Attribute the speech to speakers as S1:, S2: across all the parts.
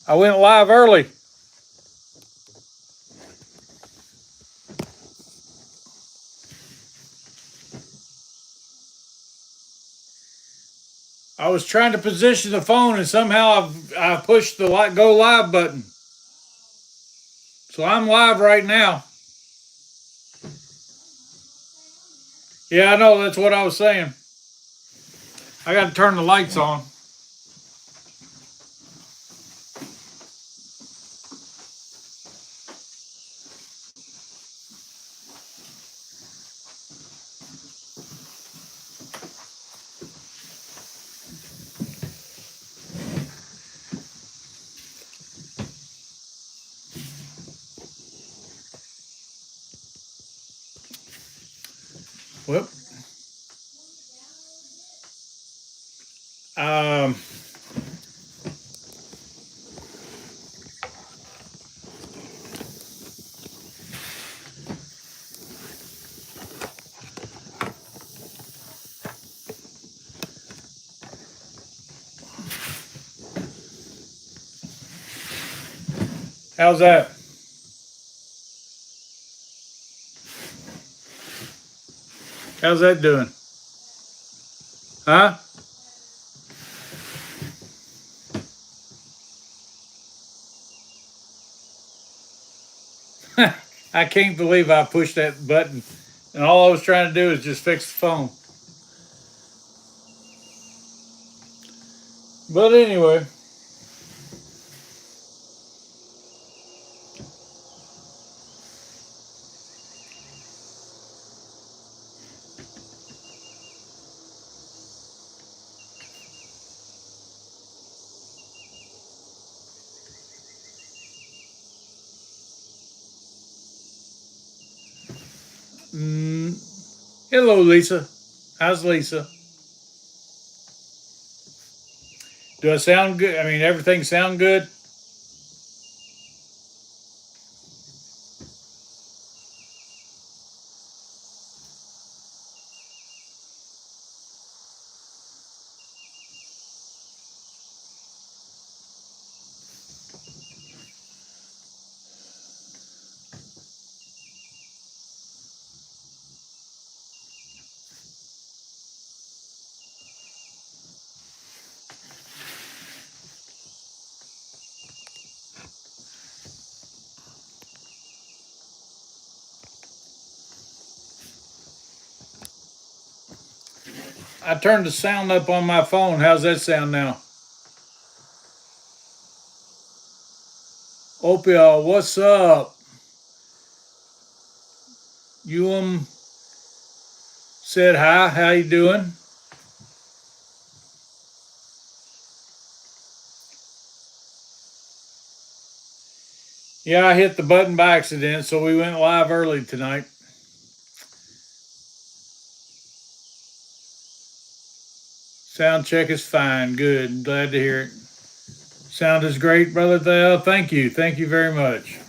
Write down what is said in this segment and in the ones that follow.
S1: I went live early. I was trying to position the phone and somehow I pushed the go live button. So I'm live right now. Yeah, I know. That's what I was saying. I got to turn the lights on. Well, um, how's that? How's that doing? Huh? I can't believe I pushed that button. And all I was trying to do is just fix the phone. But anyway. Hello, Lisa. How's Lisa? Do I sound good? I mean, everything sound good? I turned the sound up on my phone. How's that sound now? Opia, what's up? You said hi. How you doing? Yeah, I hit the button by accident, so we went live early tonight. Sound check is fine. Good. Glad to hear it. Sound is great, Brother Thel. Thank you. Thank you very much.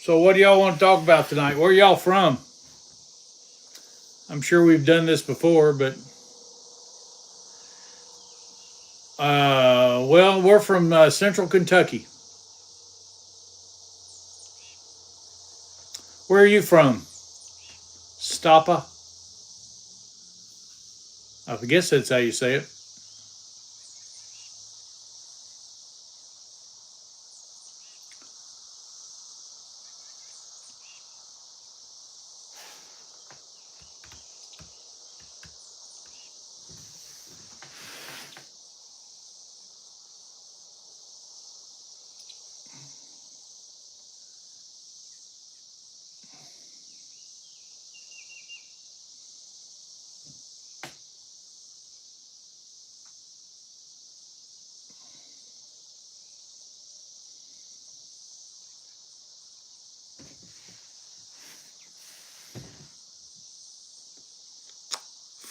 S1: So what do y'all want to talk about tonight? Where y'all from? I'm sure we've done this before, but well, we're from Central Kentucky. Where are you from? Stoppa? I guess that's how you say it.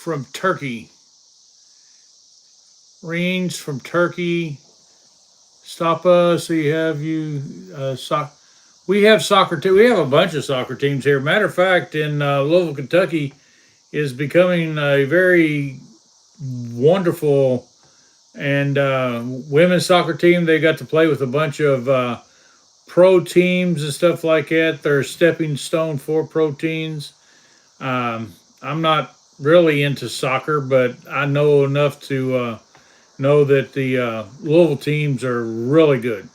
S1: From Turkey. Range from Turkey. Stop us. So we have soccer too. We have a bunch of soccer teams here. Matter of fact, in Louisville, Kentucky, is becoming a very wonderful and women's soccer team. They got to play with a bunch of pro teams and stuff like that. They're a stepping stone for pro teams. I'm not really into soccer, but I know enough to know that the Louisville teams are really good.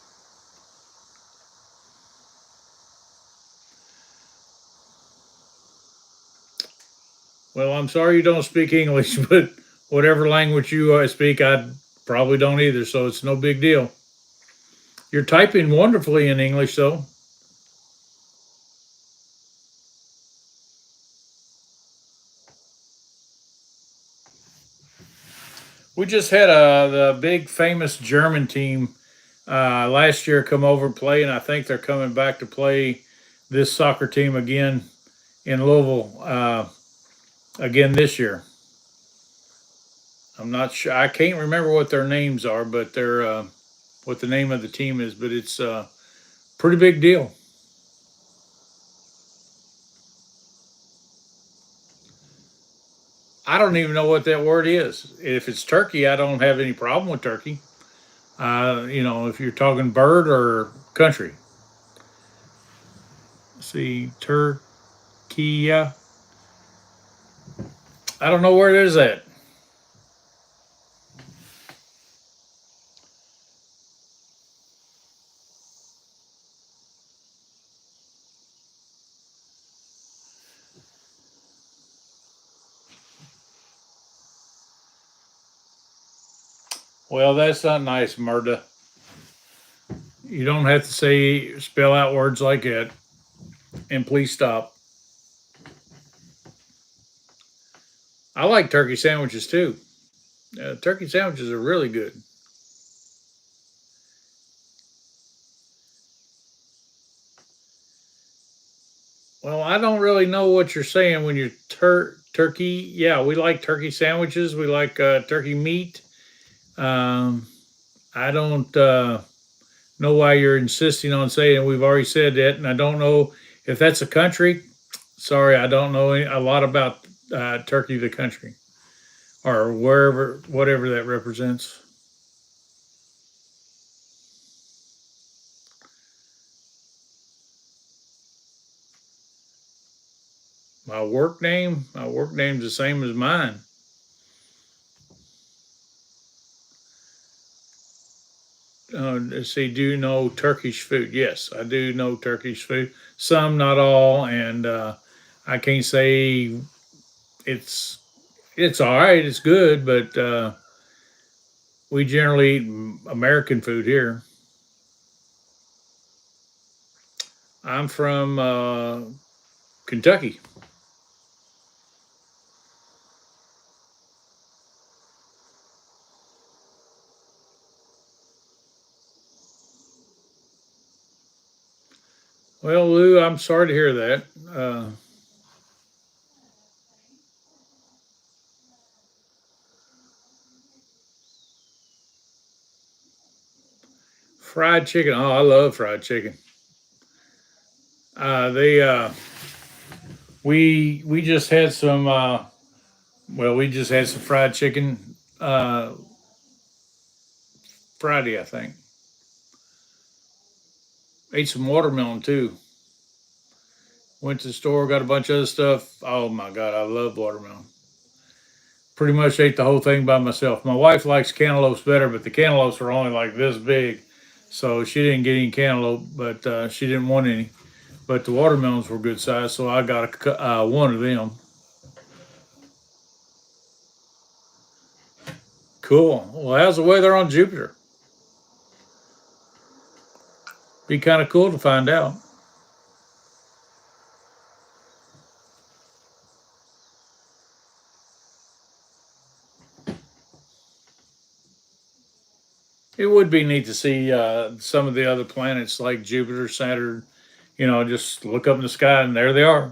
S1: Well, I'm sorry you don't speak English, but whatever language you speak, I probably don't either, so it's no big deal. You're typing wonderfully in English, though. We just had the big famous German team last year come over and play, and I think they're coming back to play this soccer team again in Louisville again this year. I'm not sure. I can't remember what their names are, but they're what the name of the team is. But it's a pretty big deal. I don't even know what that word is. If it's turkey, I don't have any problem with turkey. If you're talking bird or country. See, Turkey. I don't know where it is at. Well, that's not nice, Murda. You don't have to spell out words like that. And please stop. I like turkey sandwiches too. Turkey sandwiches are really good. Well, I don't really know what you're saying when you're turkey. Yeah, we like turkey sandwiches. We like turkey meat. Um, I don't know why you're insisting on saying we've already said that, and I don't know if that's a country. Sorry, I don't know a lot about Turkey, the country, or wherever, whatever that represents. My work name's the same as mine. Let's see, do you know Turkish food? Yes, I do know Turkish food. Some, not all, and I can't say it's it's all right. It's good, but we generally eat American food here. I'm from Kentucky. Well, Lou, I'm sorry to hear that. Fried chicken. Oh, I love fried chicken. They we just had some. We just had some fried chicken Friday, I think. Ate some watermelon too. Went to the store, got a bunch of other stuff. Oh my god, I love watermelon. Pretty much ate the whole thing by myself. My wife likes cantaloupes better, but the cantaloupes are only like this big, so she didn't get any cantaloupe. But she didn't want any. But the watermelons were good size, so I got one of them. Cool. Well, how's the weather on Jupiter? Be kind of cool to find out. It would be neat to see some of the other planets like Jupiter, Saturn. Just look up in the sky and there they are.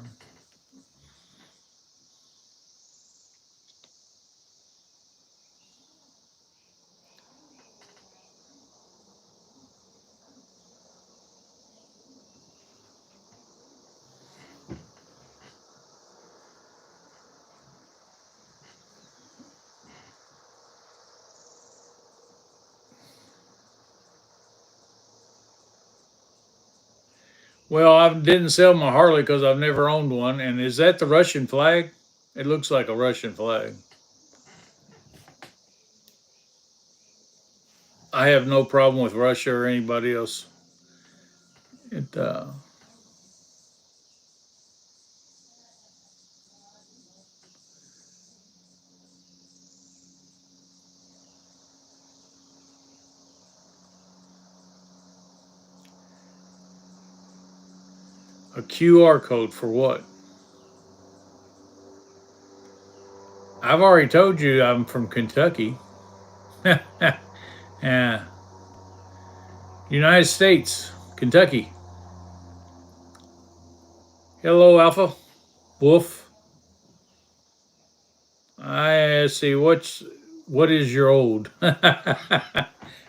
S1: Well, I didn't sell my Harley because I've never owned one. And is that the Russian flag? It looks like a Russian flag. I have no problem with Russia or anybody else. It A QR code for what? I've already told you I'm from Kentucky. Yeah, United States, Kentucky. Hello, Alpha Wolf. I see. What is your old?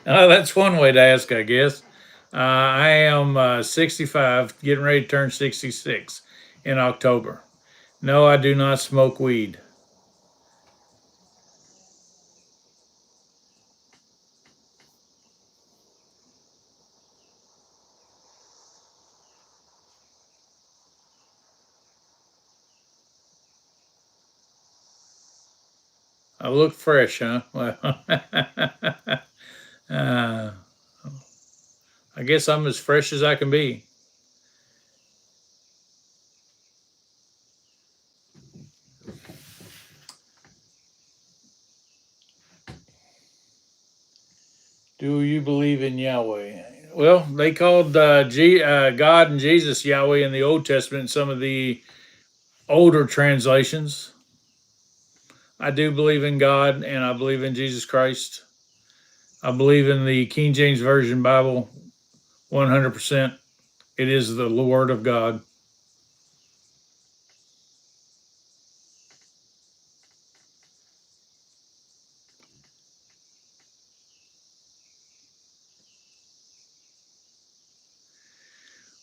S1: That's one way to ask, I guess. I am 65, getting ready to turn 66 in October. No, I do not smoke weed. I look fresh, huh? Well, uh, I guess I'm as fresh as I can be. Do you believe in Yahweh? Well, they called God and Jesus Yahweh in the Old Testament, some of the older translations. I do believe in God and I believe in Jesus Christ. I believe in the King James Version Bible 100%. It is the Word of God.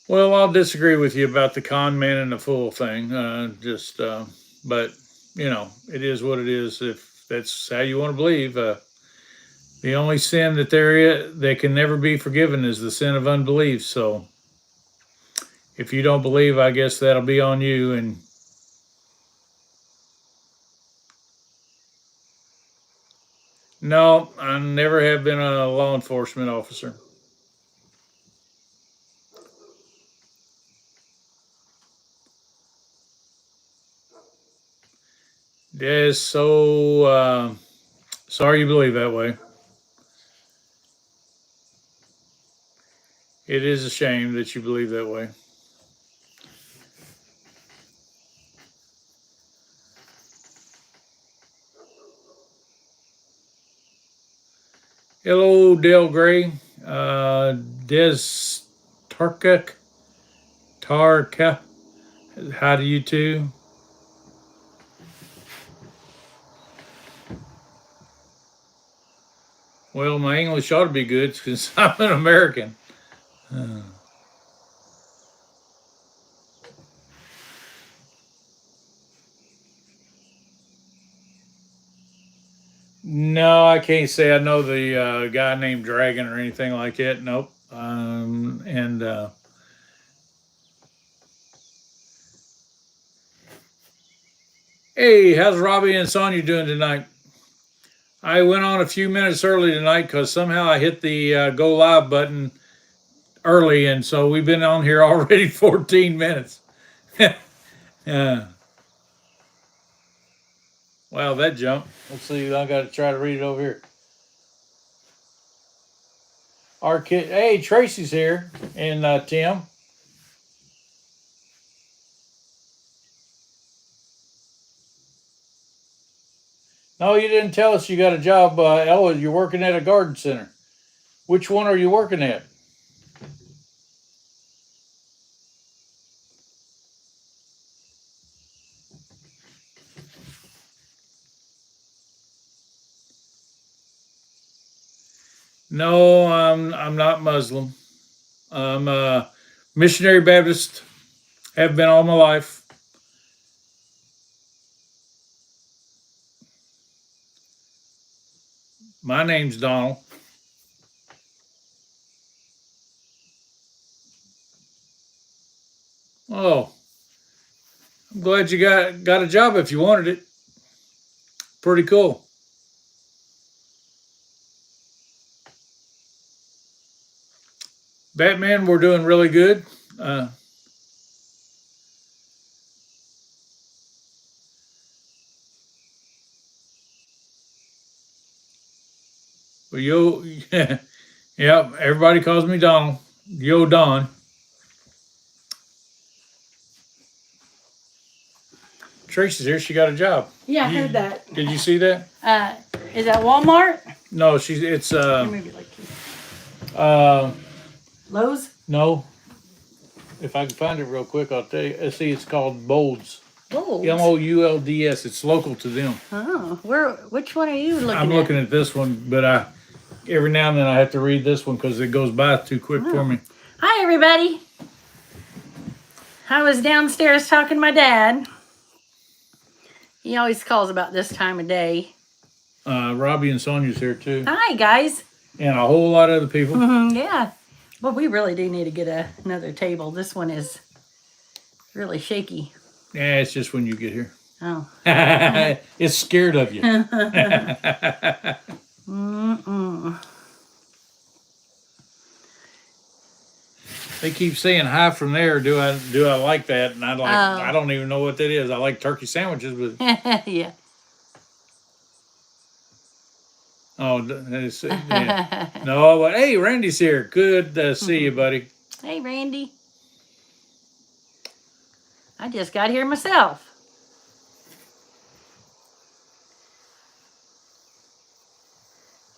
S1: Well, I'll disagree with you about the con man and the fool thing. But it is what it is. If that's how you want to believe, the only sin that can never be forgiven is the sin of unbelief. So, if you don't believe, I guess that'll be on you. And no, I never have been a law enforcement officer. Yes, so sorry you believe that way. It is a shame that you believe that way. Hello, Dale Gray. Des Tarka. Tarka. Hi to you too. Well, my English ought to be good because I'm an American. Uh, no, I can't say I know the guy named Dragon or anything like that. Nope. And Hey, how's Robbie and Sonya doing tonight? I went on a few minutes early tonight because somehow I hit the go live button early, and so we've been on here already 14 minutes. Yeah. Wow, that jump. Let's see. I got to try to read it over here. Our kid. Hey, Tracy's here, and Tim. No, you didn't tell us you got a job. Ella, you're working at a garden center. Which one are you working at? No, I'm not Muslim. I'm a missionary Baptist. Have been all my life. My name's Donald. Oh, I'm glad you got a job if you wanted it. Pretty cool. Batman, we're doing really good. Well, yo, yeah, everybody calls me Donald. Yo, Don. Tracy's here. She got a job.
S2: Yeah, I heard that.
S1: Did you see that?
S2: Is that Walmart?
S1: No, it's
S2: Maybe like Lowe's?
S1: No. If I can find it real quick, I'll tell you. See, it's called Bolds.
S2: Bolds.
S1: Moulds. It's local to them.
S2: Oh, which one are you looking at?
S1: I'm looking at this one, but every now and then I have to read this one because it goes by too quick for me.
S2: Hi, everybody. I was downstairs talking to my dad. He always calls about this time of day.
S1: Robbie and Sonia's here too.
S2: Hi, guys.
S1: And a whole lot of other people.
S2: Yeah. Well, we really do need to get another table. This one is really shaky.
S1: Yeah, it's just when you get here.
S2: Oh.
S1: It's scared of you. They keep saying hi from there. Do I like that? And I don't even know what that is. I like turkey sandwiches, but
S2: yeah.
S1: Oh, yeah. No, but hey, Randy's here. Good to see you, buddy.
S2: Hey, Randy. I just got here myself.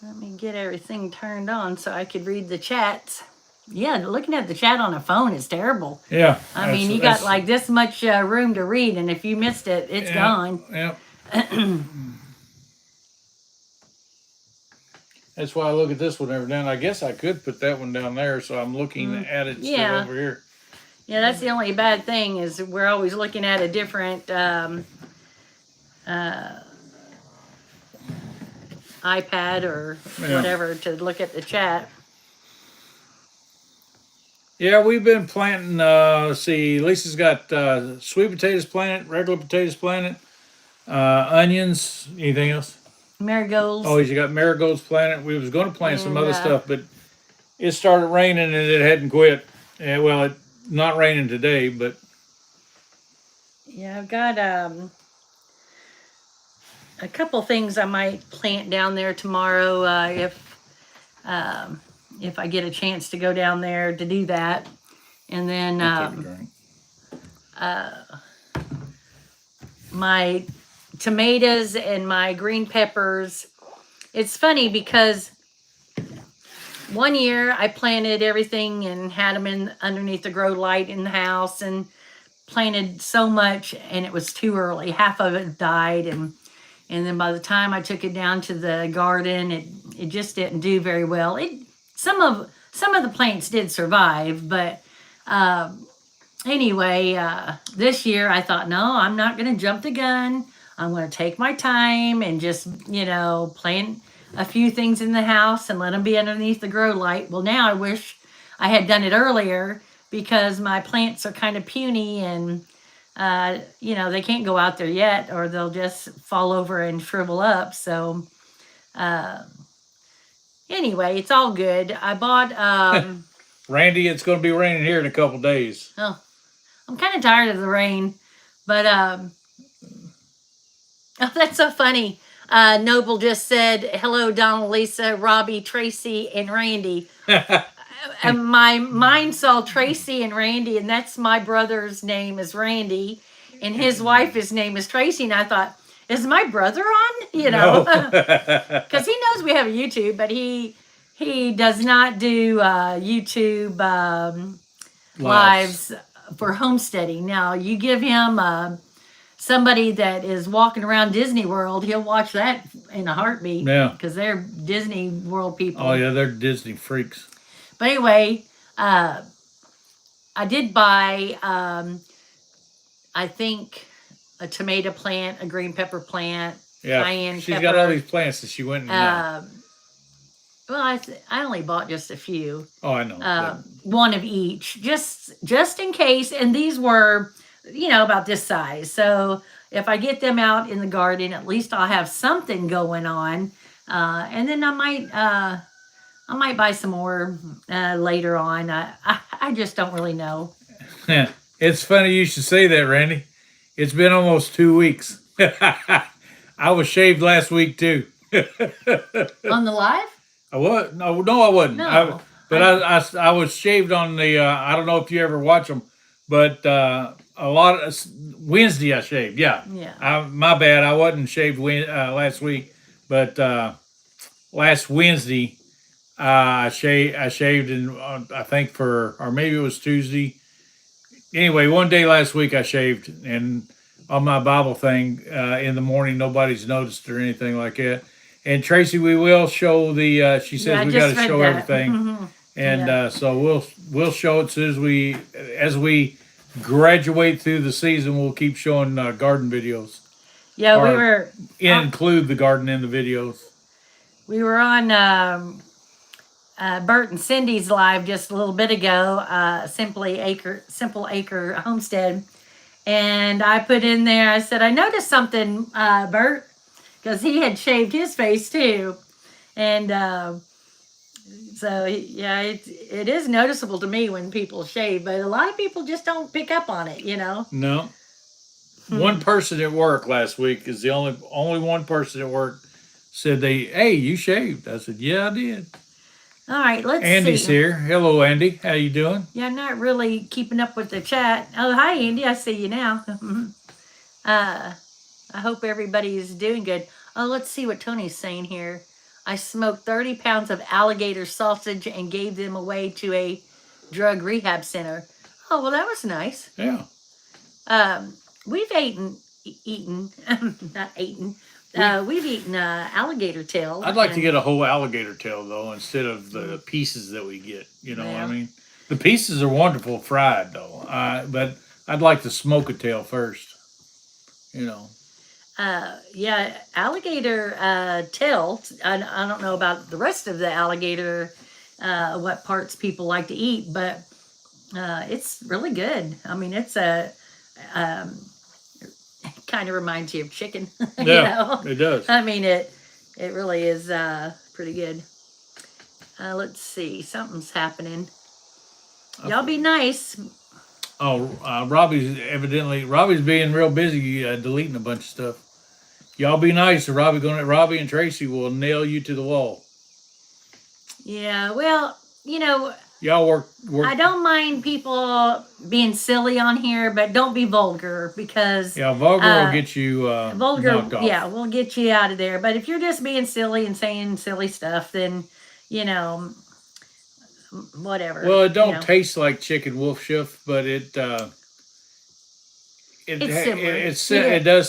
S2: Let me get everything turned on so I could read the chats. Yeah, looking at the chat on a phone is terrible.
S1: Yeah.
S2: I mean, you got like this much room to read, and if you missed it, it's gone.
S1: Yeah. That's why I look at this one every now and then. I guess I could put that one down there, so I'm looking at it still over here.
S2: Yeah, that's the only bad thing is we're always looking at a different iPad or whatever to look at the chat.
S1: Yeah, we've been planting, let's see, Lisa's got sweet potatoes planted, regular potatoes planted, onions, anything else?
S2: Marigolds.
S1: Oh, you got marigolds planted. We was going to plant some other stuff, but it started raining and it hadn't quit. Yeah, well, it's not raining today, but.
S2: Yeah, I've got a couple things I might plant down there tomorrow if I get a chance to go down there to do that. And then my tomatoes and my green peppers. It's funny because one year I planted everything and had them in underneath the grow light in the house and planted so much and it was too early. Half of it died and then by the time I took it down to the garden, it just didn't do very well. Some of the plants did survive, but anyway, this year I thought, no, I'm not going to jump the gun. I'm going to take my time and just, plant a few things in the house and let them be underneath the grow light. Well, now I wish I had done it earlier because my plants are kind of puny and, they can't go out there yet or they'll just fall over and shrivel up. So, anyway, it's all good. I bought...
S1: Randy, it's going to be raining here in a couple days.
S2: Oh, I'm kind of tired of the rain, but... Oh, that's so funny. Noble just said, hello, Donald, Lisa, Robbie, Tracy, and Randy. And my mind saw Tracy and Randy, and that's my brother's name is Randy, and his wife's name is Tracy. And I thought, is my brother on? Because he knows we have a YouTube, but he does not do YouTube lives for homesteading. Now, you give him... somebody that is walking around Disney World, he'll watch that in a heartbeat.
S1: Yeah.
S2: Because they're Disney World people.
S1: Oh, yeah, they're Disney freaks.
S2: But anyway, I did buy, I think, a tomato plant, a green pepper plant, cayenne
S1: she's
S2: pepper.
S1: got all these plants that she went and
S2: Well, I only bought just a few.
S1: Oh, I know.
S2: One of each, just in case. And these were, about this size. So if I get them out in the garden, at least I'll have something going on. And then I might buy some more later on. I just don't really know.
S1: It's funny you should say that, Randy. It's been almost 2 weeks. I was shaved last week too.
S2: On the live?
S1: I was no, I wasn't.
S2: No.
S1: I was shaved on the. I don't know if you ever watch them, but a lot of Wednesday I shaved. Yeah.
S2: Yeah.
S1: My bad. I wasn't shaved last week, but last Wednesday I shaved, and I think or maybe it was Tuesday. Anyway, one day last week I shaved, and on my Bible thing in the morning, nobody's noticed or anything like that. And Tracy, we will show the. She says we got to show everything, and so we'll show it as soon as we graduate through the season. We'll keep showing garden videos.
S2: Yeah, we were
S1: include the garden in the videos.
S2: We were on Bert and Cindy's live just a little bit ago. Simple Acre Homestead, and I put in there. I said I noticed something, Bert, because he had shaved his face too, and so yeah, it is noticeable to me when people shave, but a lot of people just don't pick up on it,
S1: No. One person at work last week is the only one person at work said hey, you shaved. I said, yeah, I did.
S2: All right, let's
S1: Andy's
S2: see.
S1: here. Hello, Andy. How you doing?
S2: Yeah, I'm not really keeping up with the chat. Oh, hi, Andy. I see you now. I hope everybody's doing good. Oh, let's see what Tony's saying here. I smoked 30 pounds of alligator sausage and gave them away to a drug rehab center. Oh, well, that was nice.
S1: Yeah.
S2: We've eaten, not eaten. We've eaten alligator tail.
S1: I'd like to get a whole alligator tail, though, instead of the pieces that we get. You know what I mean? The pieces are wonderful fried, though. But I'd like to smoke a tail first.
S2: Yeah, alligator tail. I don't know about the rest of the alligator, what parts people like to eat, but it's really good. I mean, it's kind of reminds you of chicken.
S1: Yeah, it does.
S2: I mean, it really is pretty good. Let's see, something's happening. Y'all be nice.
S1: Oh, Robbie's being real busy deleting a bunch of stuff. Y'all be nice, or Robbie and Tracy will nail you to the wall.
S2: Yeah, well,
S1: y'all work.
S2: I don't mind people being silly on here, but don't be vulgar, because
S1: vulgar will get you knocked off.
S2: Yeah, we'll get you out of there. But if you're just being silly and saying silly stuff, then whatever.
S1: Well, it don't taste like chicken wolf shift, but it does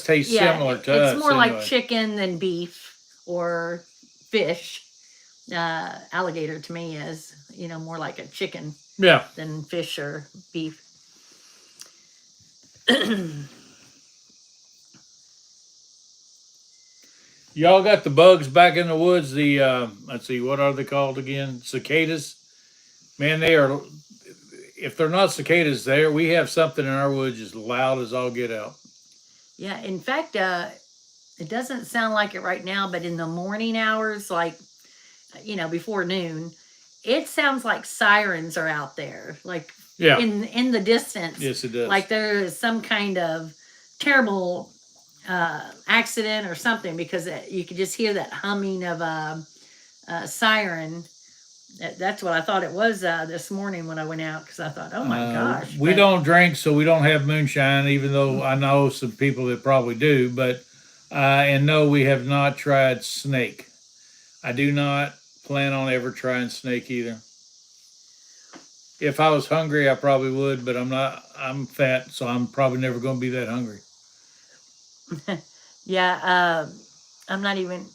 S1: taste similar to us.
S2: It's more like chicken than beef or fish. Alligator to me is, more like a chicken than fish or beef.
S1: Y'all got the bugs back in the woods. The let's see, what are they called again? Cicadas. Man, they are. If they're not cicadas, we have something in our woods as loud as all get out.
S2: Yeah, in fact, it doesn't sound like it right now, but in the morning hours, like before noon, it sounds like sirens are out there, like in the distance.
S1: Yes, it does.
S2: Like there is some kind of terrible accident or something, because you could just hear that humming of a siren. That's what I thought it was this morning when I went out, because I thought, oh my gosh.
S1: We don't drink, so we don't have moonshine, even though I know some people that probably do. But and no, we have not tried snake. I do not plan on ever trying snake either. If I was hungry, I probably would, but I'm not. I'm fat, so I'm probably never going to be that hungry.
S2: Yeah, I'm not even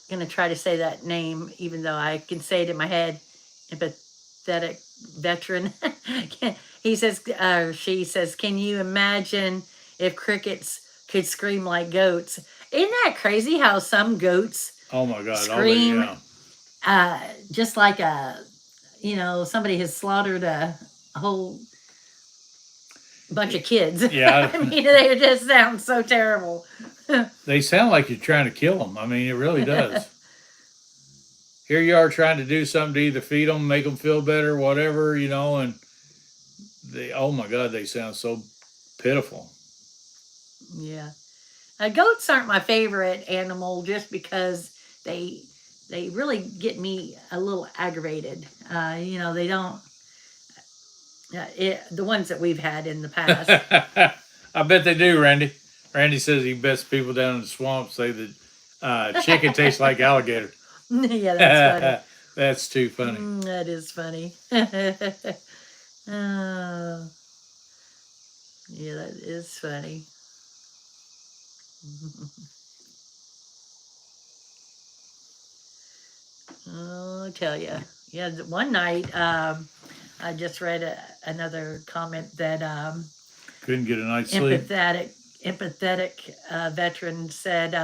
S2: going to try to say that name, even though I can say it in my head. Empathetic veteran. He says, she says, can you imagine if crickets could scream like goats? Isn't that crazy how some goats
S1: oh my God,
S2: scream just like somebody has slaughtered a whole bunch of kids.
S1: Yeah.
S2: I mean, they just sound so terrible.
S1: They sound like you're trying to kill them. I mean, it really does. Here you are trying to do something to either feed them, make them feel better, whatever, and oh my God, they sound so pitiful.
S2: Yeah. Goats aren't my favorite animal just because they really get me a little aggravated. They don't. The ones that we've had in the past.
S1: I bet they do, Randy. Randy says he bets people down in the swamp say that chicken tastes like alligator.
S2: Yeah, that's funny.
S1: That's too funny.
S2: That is funny. Yeah, that is funny. I'll tell you. Yeah, one night I just read another comment that
S1: couldn't get a night's sleep.
S2: Empathetic veteran said,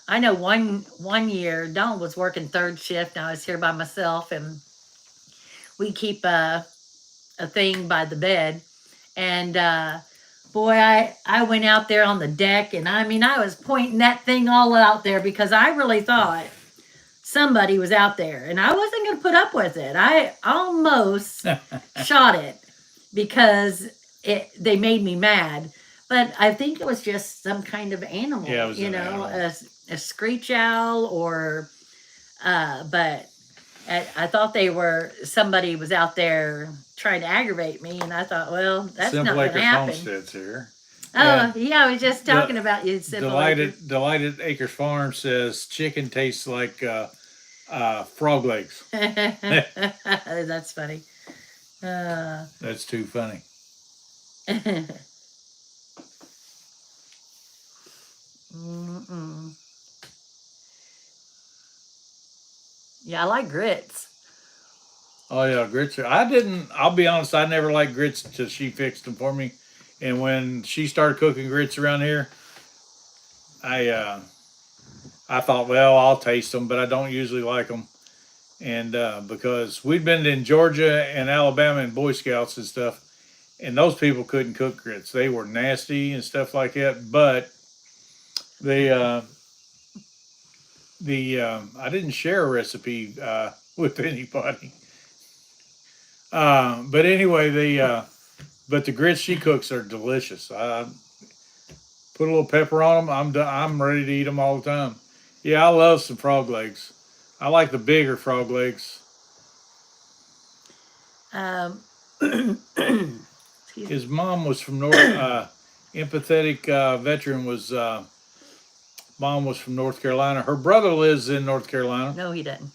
S2: I know one year Donald was working third shift and I was here by myself, and we keep a thing by the bed, and boy, I went out there on the deck, and I mean, I was pointing that thing all out there because I really thought somebody was out there, and I wasn't going to put up with it. I almost shot it because they made me mad. But I think it was just some kind of animal,
S1: yeah, it was an animal.
S2: A screech owl, or but I thought somebody was out there trying to aggravate me, and I thought, well, that's not going to happen.
S1: Homestead's here.
S2: Oh, yeah, I was just talking about you.
S1: Delighted Acres Farm says chicken tastes like frog legs.
S2: That's funny.
S1: That's too funny.
S2: Yeah, I like grits.
S1: Oh yeah, grits I'll be honest, I never liked grits till she fixed them for me. And when she started cooking grits around here, I thought, well, I'll taste them, but I don't usually like them. And because we'd been in Georgia and Alabama and Boy Scouts and stuff, and those people couldn't cook grits. They were nasty and stuff like that. But I didn't share a recipe with anybody. But anyway, but the grits she cooks are delicious. I put a little pepper on them. I'm ready to eat them all the time. Yeah, I love some frog legs. I like the bigger frog legs. His mom was from empathetic veteran was mom was from North Carolina. Her brother lives in North Carolina.
S2: No, he doesn't.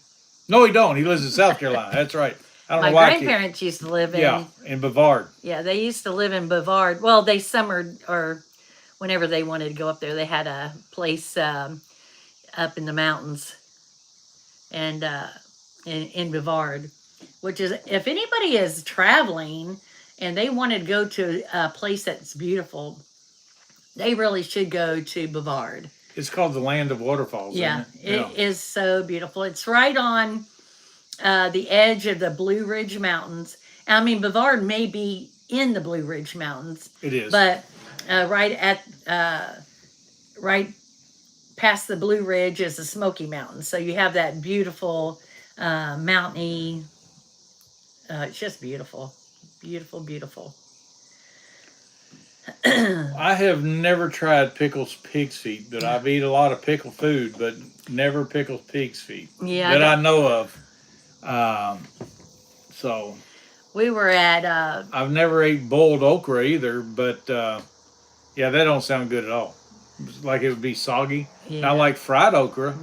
S1: No, he don't. He lives in South Carolina. That's right. I don't
S2: My
S1: know why
S2: grandparents used to live in.
S1: Yeah, in Bavard.
S2: Yeah, they used to live in Bavard. Well, they summered, or whenever they wanted to go up there, they had a place up in the mountains, and in Bavard, which is, if anybody is traveling and they wanted to go to a place that's beautiful, they really should go to Bavard.
S1: It's called the Land of Waterfalls.
S2: Yeah,
S1: isn't it?
S2: it is so beautiful. It's right on the edge of the Blue Ridge Mountains. I mean, Bavard may be in the Blue Ridge Mountains.
S1: It is.
S2: But right past the Blue Ridge is the Smoky Mountains. So you have that beautiful mountainy. It's just beautiful. Beautiful, beautiful.
S1: I have never tried pickled pig's feet, but I've eaten a lot of pickled food, but never pickled pig's feet.
S2: Yeah,
S1: that I know of. So
S2: we were at.
S1: I've never ate boiled okra either, but yeah, that don't sound good at all. It's like it would be soggy. Yeah. I like fried okra,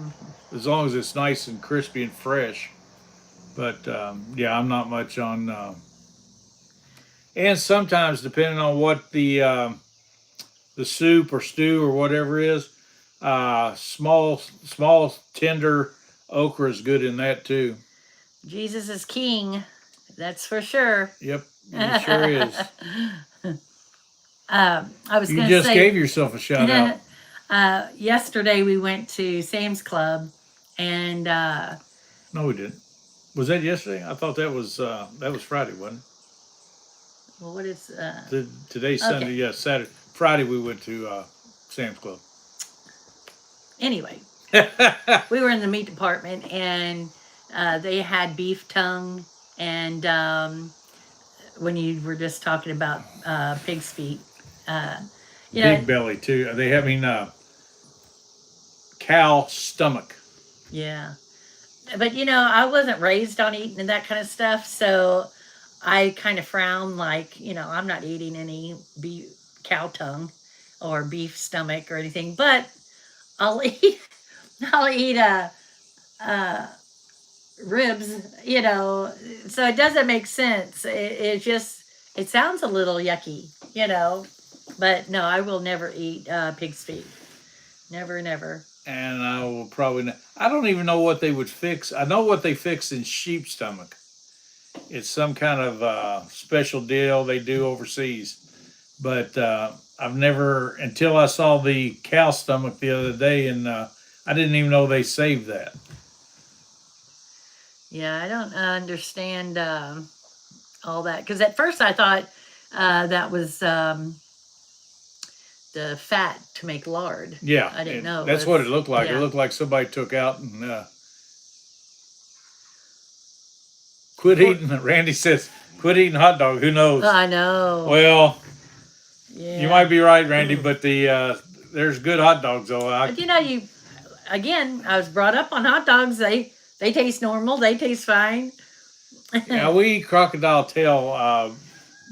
S1: as long as it's nice and crispy and fresh. But yeah, I'm not much on. And sometimes, depending on what the soup or stew or whatever is, small tender okra is good in that too.
S2: Jesus is king, that's for sure.
S1: Yep, it sure is.
S2: I was
S1: you just gave yourself a shout out.
S2: Yesterday we went to Sam's Club, and
S1: No, we didn't. Was that yesterday? I thought that was Friday, wasn't
S2: Well, what is
S1: it? Today's
S2: Okay.
S1: Sunday. Yeah, Saturday. Friday we went to Sam's Club.
S2: Anyway, we were in the meat department, and they had beef tongue, and when you were just talking about pig's feet,
S1: Big belly too. They have cow stomach.
S2: Yeah. But I wasn't raised on eating that kind of stuff, so I kind of frown, like, I'm not eating any beef, cow tongue or beef stomach or anything, but I'll eat I'll eat ribs, so it doesn't make sense. It sounds a little yucky, but no, I will never eat pig's feet. Never, never.
S1: And I will probably not. I don't even know what they would fix. I know what they fix in sheep stomach. It's some kind of special deal they do overseas. But I've never, until I saw the cow stomach the other day, and I didn't even know they saved that.
S2: Yeah, I don't understand all that. Because at first I thought that was the fat to make lard.
S1: Yeah.
S2: I didn't know.
S1: That's what it looked like.
S2: Yeah.
S1: It looked like somebody took out and quit eating. Randy says, quit eating hot dog. Who knows?
S2: I know.
S1: Well,
S2: yeah.
S1: You might be right, Randy, but there's good hot dogs, though.
S2: But again, I was brought up on hot dogs. They taste normal. They taste fine.
S1: Yeah, we eat crocodile tail,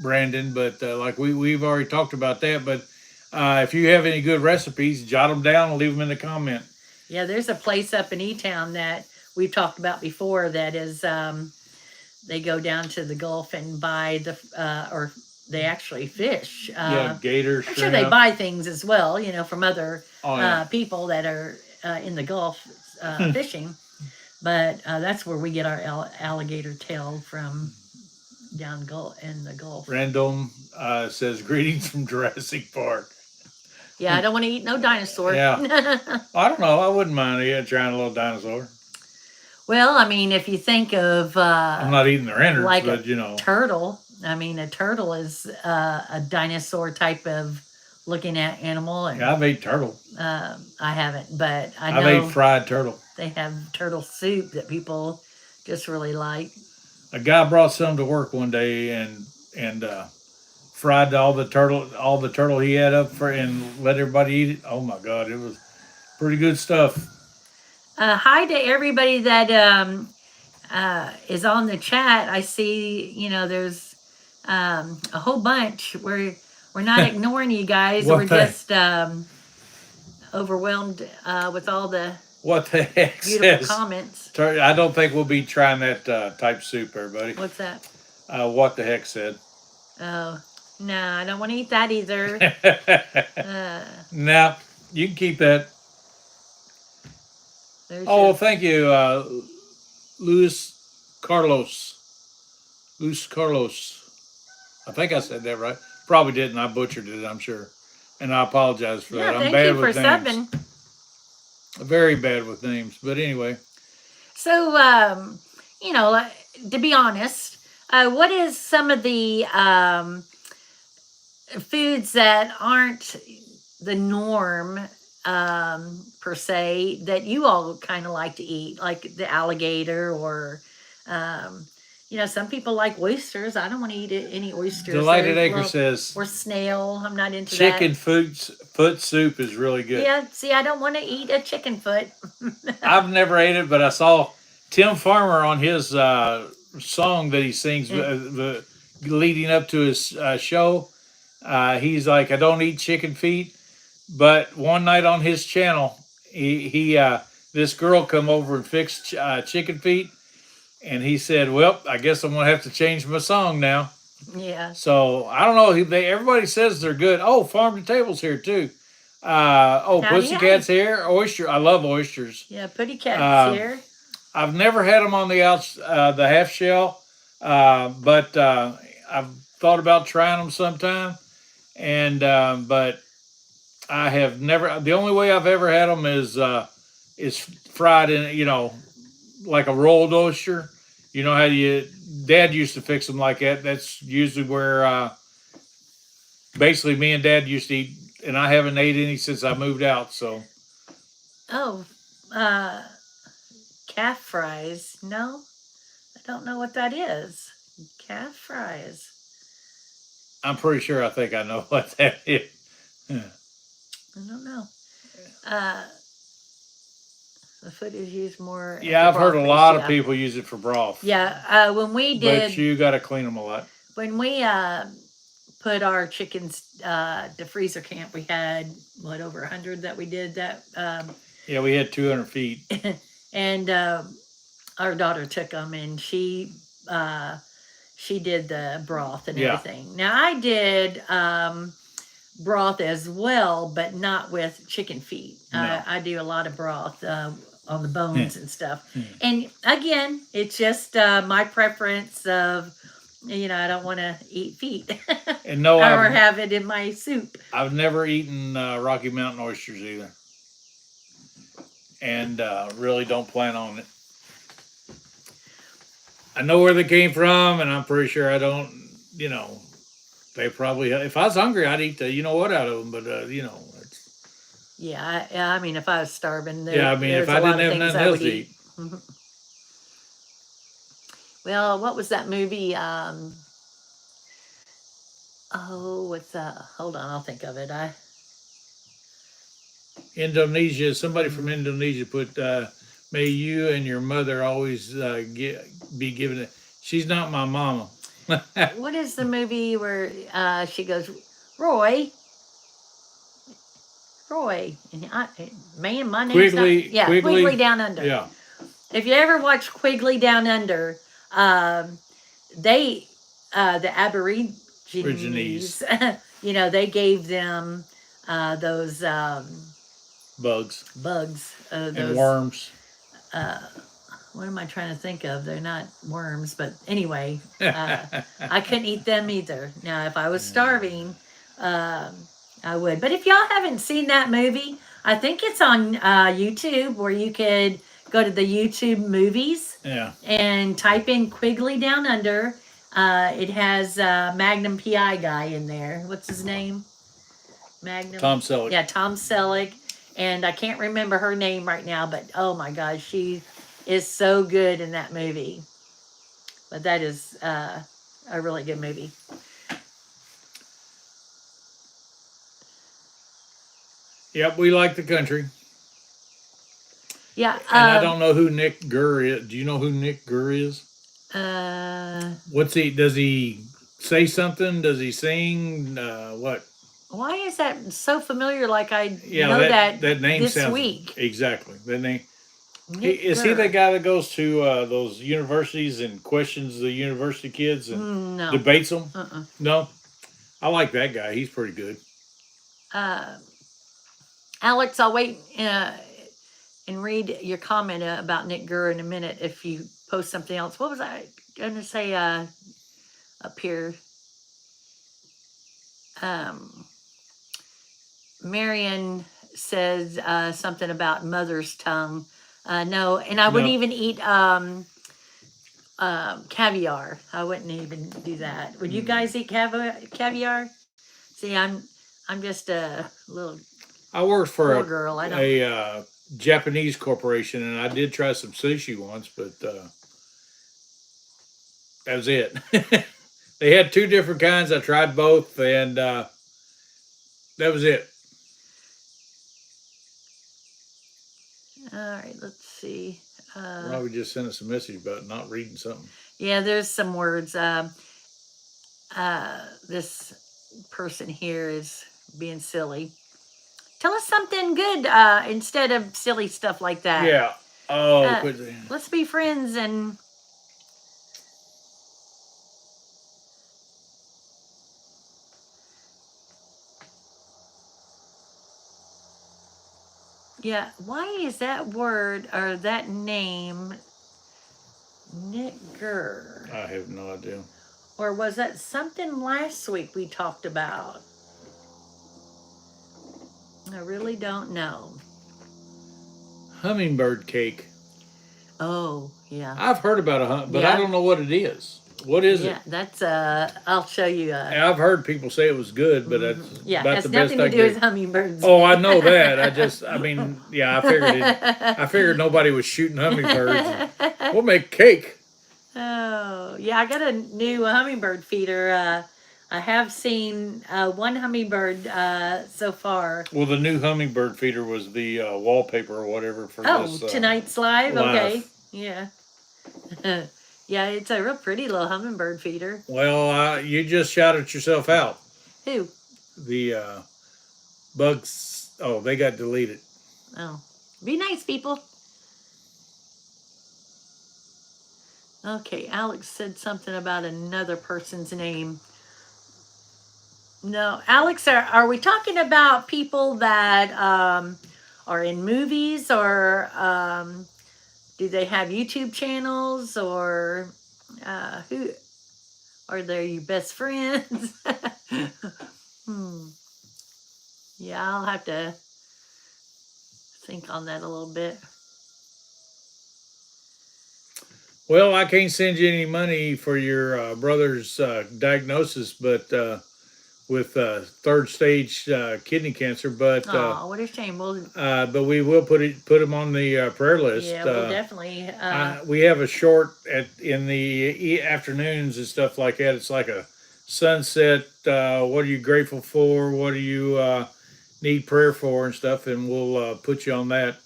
S1: Brandon, but like we've already talked about that. But if you have any good recipes, jot them down and leave them in the comment.
S2: Yeah, there's a place up in E-Town that we've talked about before that is they go down to the Gulf and buy or they actually fish.
S1: Yeah, gators.
S2: I'm sure they buy things as well, from other
S1: yeah.
S2: people that are in the Gulf fishing. But that's where we get our alligator tail from, down in the Gulf.
S1: Random says, greetings from Jurassic Park.
S2: Yeah, I don't want to eat no dinosaur.
S1: Yeah. I don't know. I wouldn't mind trying a little dinosaur.
S2: Well, I mean, if you think of...
S1: I'm not eating their innards,
S2: like
S1: but,
S2: turtle. I mean, a turtle is a dinosaur type of looking at animal. And,
S1: yeah, I've ate turtle.
S2: I haven't, but I've
S1: ate fried turtle.
S2: They have turtle soup that people just really like.
S1: A guy brought some to work one day and fried all the turtle he had up and let everybody eat it. Oh my God, it was pretty good stuff.
S2: Hi to everybody that is on the chat. I see, there's a whole bunch. We're not ignoring you guys. We're just overwhelmed with all the
S1: what the heck
S2: beautiful comments.
S1: I don't think we'll be trying that type soup, everybody.
S2: What's that?
S1: What the heck said.
S2: Oh, no, I don't want to eat that either.
S1: No, you can keep that. Thank you, Luis Carlos. I think I said that right. Probably didn't. I butchered it, I'm sure. And I apologize for that. I'm bad with names. Very bad with names. But anyway.
S2: So, to be honest, what is some of the foods that aren't the norm per se that you all kind of like to eat, like the alligator or some people like oysters. I don't want to eat any oysters.
S1: Delighted Acre says,
S2: or snail. I'm not into
S1: chicken foot soup is really good.
S2: Yeah, see, I don't want to eat a chicken foot.
S1: I've never ate it, but I saw Tim Farmer on his song that he sings leading up to his show. He's like, I don't eat chicken feet. But one night on his channel, he this girl come over and fixed chicken feet. And he said, well, I guess I'm going to have to change my song now.
S2: Yeah.
S1: So, I don't know. Everybody says they're good. Oh, Farm to Table's here, too. Pussycat's here. Oyster. I love oysters.
S2: Yeah, Pussycat's here.
S1: I've never had them on the half shell. But I've thought about trying them sometime. And but I have never. The only way I've ever had them is fried in, like a rolled oyster. You know how Dad used to fix them like that. That's usually where basically me and Dad used to eat, and I haven't ate any since I moved out. So
S2: Oh, uh, calf fries. No, I don't know what that is. Calf fries.
S1: I'm pretty sure I think I know what that is. Yeah.
S2: I don't know. Uh, the foot is used more. At
S1: Yeah,
S2: the
S1: I've heard a
S2: broth
S1: lot
S2: feast,
S1: of people use it for broth.
S2: Yeah, when we
S1: But
S2: did,
S1: you got to clean them a lot.
S2: when we put our chickens to freezer camp, we had what, over 100 that we did that.
S1: Yeah, we had 200 feet.
S2: And our daughter took them, and she did the broth and
S1: Yeah.
S2: everything. Now I did broth as well, but not with chicken feet.
S1: No.
S2: I do a lot of broth on the bones and stuff. And again, it's just my preference of, I don't want to eat feet.
S1: And no,
S2: or have it in my soup.
S1: I've never eaten Rocky Mountain oysters either. And really don't plan on it. I know where they came from, and I'm pretty sure I don't, they probably, if I was hungry, I'd eat the, out of them, but, it's.
S2: Yeah, I mean, if I was starving,
S1: if I didn't have nothing else to eat.
S2: Well, what was that movie? What's hold on, I'll think of it.
S1: Indonesia, somebody from Indonesia put, may you and your mother always be given it. She's not my mama.
S2: What is the movie where she goes, Roy, and man, my name's
S1: Quigley,
S2: not, Quigley Down Under.
S1: Yeah.
S2: If you ever watch Quigley Down Under, they, the Aborigines, they gave them those
S1: bugs,
S2: those
S1: and worms.
S2: What am I trying to think of? They're not worms, but anyway, I couldn't eat them either. Now, if I was starving, I would. But if y'all haven't seen that movie, I think it's on YouTube, where you could go to the YouTube movies and type in Quigley Down Under. It has Magnum PI guy in there. What's his name? Magnum?
S1: Tom Selleck.
S2: Yeah, Tom Selleck. And I can't remember her name right now, but oh my God, she is so good in that movie. But that is a really good movie.
S1: Yep, we like the country.
S2: Yeah.
S1: And I don't know who Nick Gurr is. Do you know who Nick Gurr is? What's he? Does he say something? Does he sing? What?
S2: Why is that so familiar? Like I know
S1: that name
S2: this
S1: sounds
S2: week.
S1: Exactly. That name.
S2: Is
S1: he the guy that goes to those universities and questions the university kids and debates them? No, I like that guy. He's pretty good.
S2: Alex, I'll wait and read your comment about Nick Gurr in a minute if you post something else. What was I going to say up here? Marion says something about mother's tongue. No, and I wouldn't even eat caviar. I wouldn't even do that. Would you guys eat caviar? See, I'm just a little.
S1: I worked for
S2: a
S1: Japanese corporation, and I did try some sushi once, but that was it. They had 2 different kinds. I tried both, and that was it.
S2: All right, let's see.
S1: Probably just sent us a message about not reading something.
S2: Yeah, there's some words. This person here is being silly. Tell us something good instead of silly stuff like that.
S1: Yeah. Oh,
S2: let's be friends and. Yeah, why is that word or that name Nick Gurr?
S1: I have no idea.
S2: Or was that something last week we talked about? I really don't know.
S1: Hummingbird cake.
S2: Oh, yeah.
S1: I've heard about a hunt, but
S2: Yeah.
S1: I don't know what it is. What is
S2: Yeah,
S1: it?
S2: that's I'll show you.
S1: I've heard people say it was good, but that's
S2: Yeah,
S1: about
S2: has
S1: the best
S2: nothing
S1: I
S2: to do
S1: get.
S2: with hummingbirds.
S1: Oh, I know that. I mean, yeah, I figured nobody was shooting hummingbirds. We'll make cake.
S2: Oh, yeah, I got a new hummingbird feeder. I have seen one hummingbird so far.
S1: Well, the new hummingbird feeder was the wallpaper or whatever for
S2: Oh,
S1: this
S2: tonight's live? Okay.
S1: live.
S2: Yeah. Yeah, it's a real pretty little hummingbird feeder.
S1: Well, you just shouted yourself out.
S2: Who?
S1: The bugs. Oh, they got deleted.
S2: Oh. Be nice, people. Okay, Alex said something about another person's name. No, Alex, are we talking about people that are in movies, or do they have YouTube channels, or who are they your best friends? Yeah, I'll have to think on that a little bit.
S1: Well, I can't send you any money for your brother's diagnosis, but with third stage kidney cancer. But
S2: Oh, what a shame.
S1: but we will put him on the prayer list.
S2: Yeah, we'll definitely.
S1: We have a short in the afternoons and stuff like that. It's like a sunset. What are you grateful for? What do you need prayer for and stuff? And we'll put you on that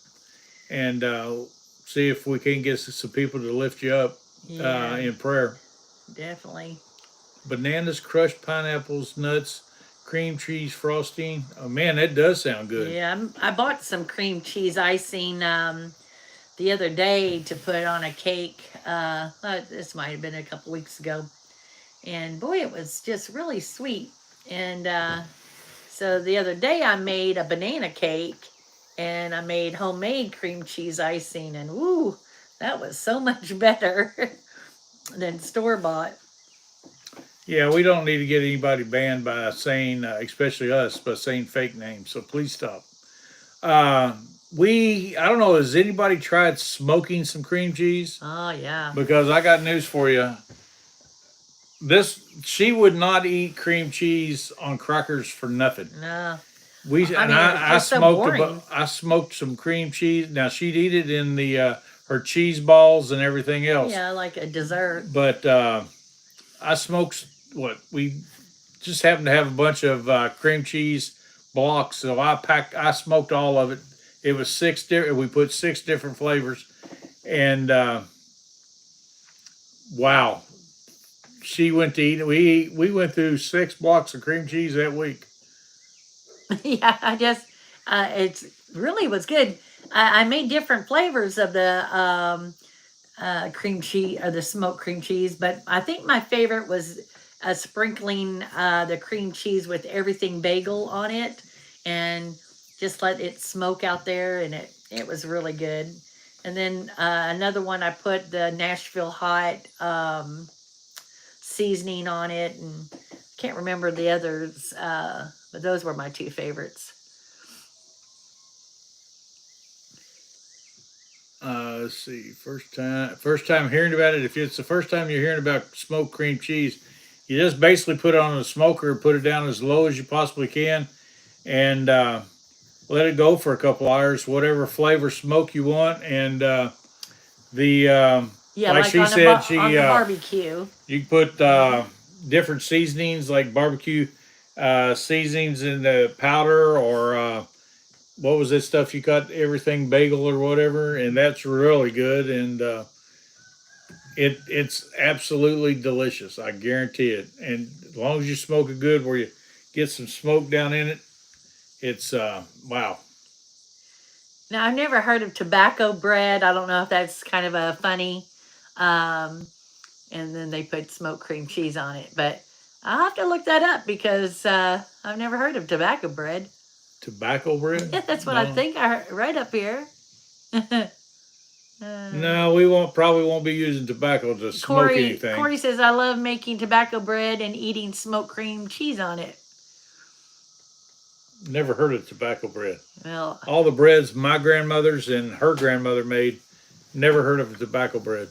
S1: and see if we can get some people to lift you up in prayer.
S2: Definitely.
S1: Bananas, crushed pineapples, nuts, cream cheese frosting. Oh man, that does sound good.
S2: Yeah, I bought some cream cheese icing the other day to put on a cake. This might have been a couple weeks ago. And boy, it was just really sweet. And so the other day I made a banana cake, and I made homemade cream cheese icing, and woo, that was so much better than store-bought.
S1: Yeah, we don't need to get anybody banned by saying, especially us, by saying fake names. So please stop. I don't know, has anybody tried smoking some cream cheese?
S2: Oh, yeah.
S1: Because I got news for you. She would not eat cream cheese on crackers for nothing.
S2: No.
S1: I smoked some cream cheese. Now she'd eat it in the her cheese balls and everything else.
S2: Yeah, like a dessert.
S1: But I smoked we just happened to have a bunch of cream cheese blocks, so I smoked all of it. It was we put 6 different flavors, and wow, she went to eat. We went through 6 blocks of cream cheese that week.
S2: Yeah, it really was good. I made different flavors of the cream cheese, or the smoked cream cheese, but I think my favorite was sprinkling the cream cheese with everything bagel on it, and just let it smoke out there, and it was really good. And then another one, I put the Nashville hot seasoning on it, and can't remember the others, but those were my 2 favorites.
S1: Let's see. First time hearing about it. If it's the first time you're hearing about smoked cream cheese, you just basically put it on a smoker, put it down as low as you possibly can, and let it go for a couple hours, whatever flavor smoke you want. And like she said,
S2: on the barbecue.
S1: You can put different seasonings like barbecue seasonings in the powder, or what was this stuff you got? Everything bagel or whatever, and that's really good. And it's absolutely delicious. I guarantee it. And as long as you smoke it good, where you get some smoke down in it, it's wow.
S2: Now, I've never heard of tobacco bread. I don't know if that's kind of a funny. And then they put smoked cream cheese on it, but I'll have to look that up, because I've never heard of tobacco bread.
S1: Tobacco bread?
S2: Yeah, that's what I think I heard right up here.
S1: No, we probably won't be using tobacco to smoke anything.
S2: Corey says, I love making tobacco bread and eating smoked cream cheese on it.
S1: Never heard of tobacco bread.
S2: Well,
S1: all the breads my grandmother's and her grandmother made Never heard of tobacco bread.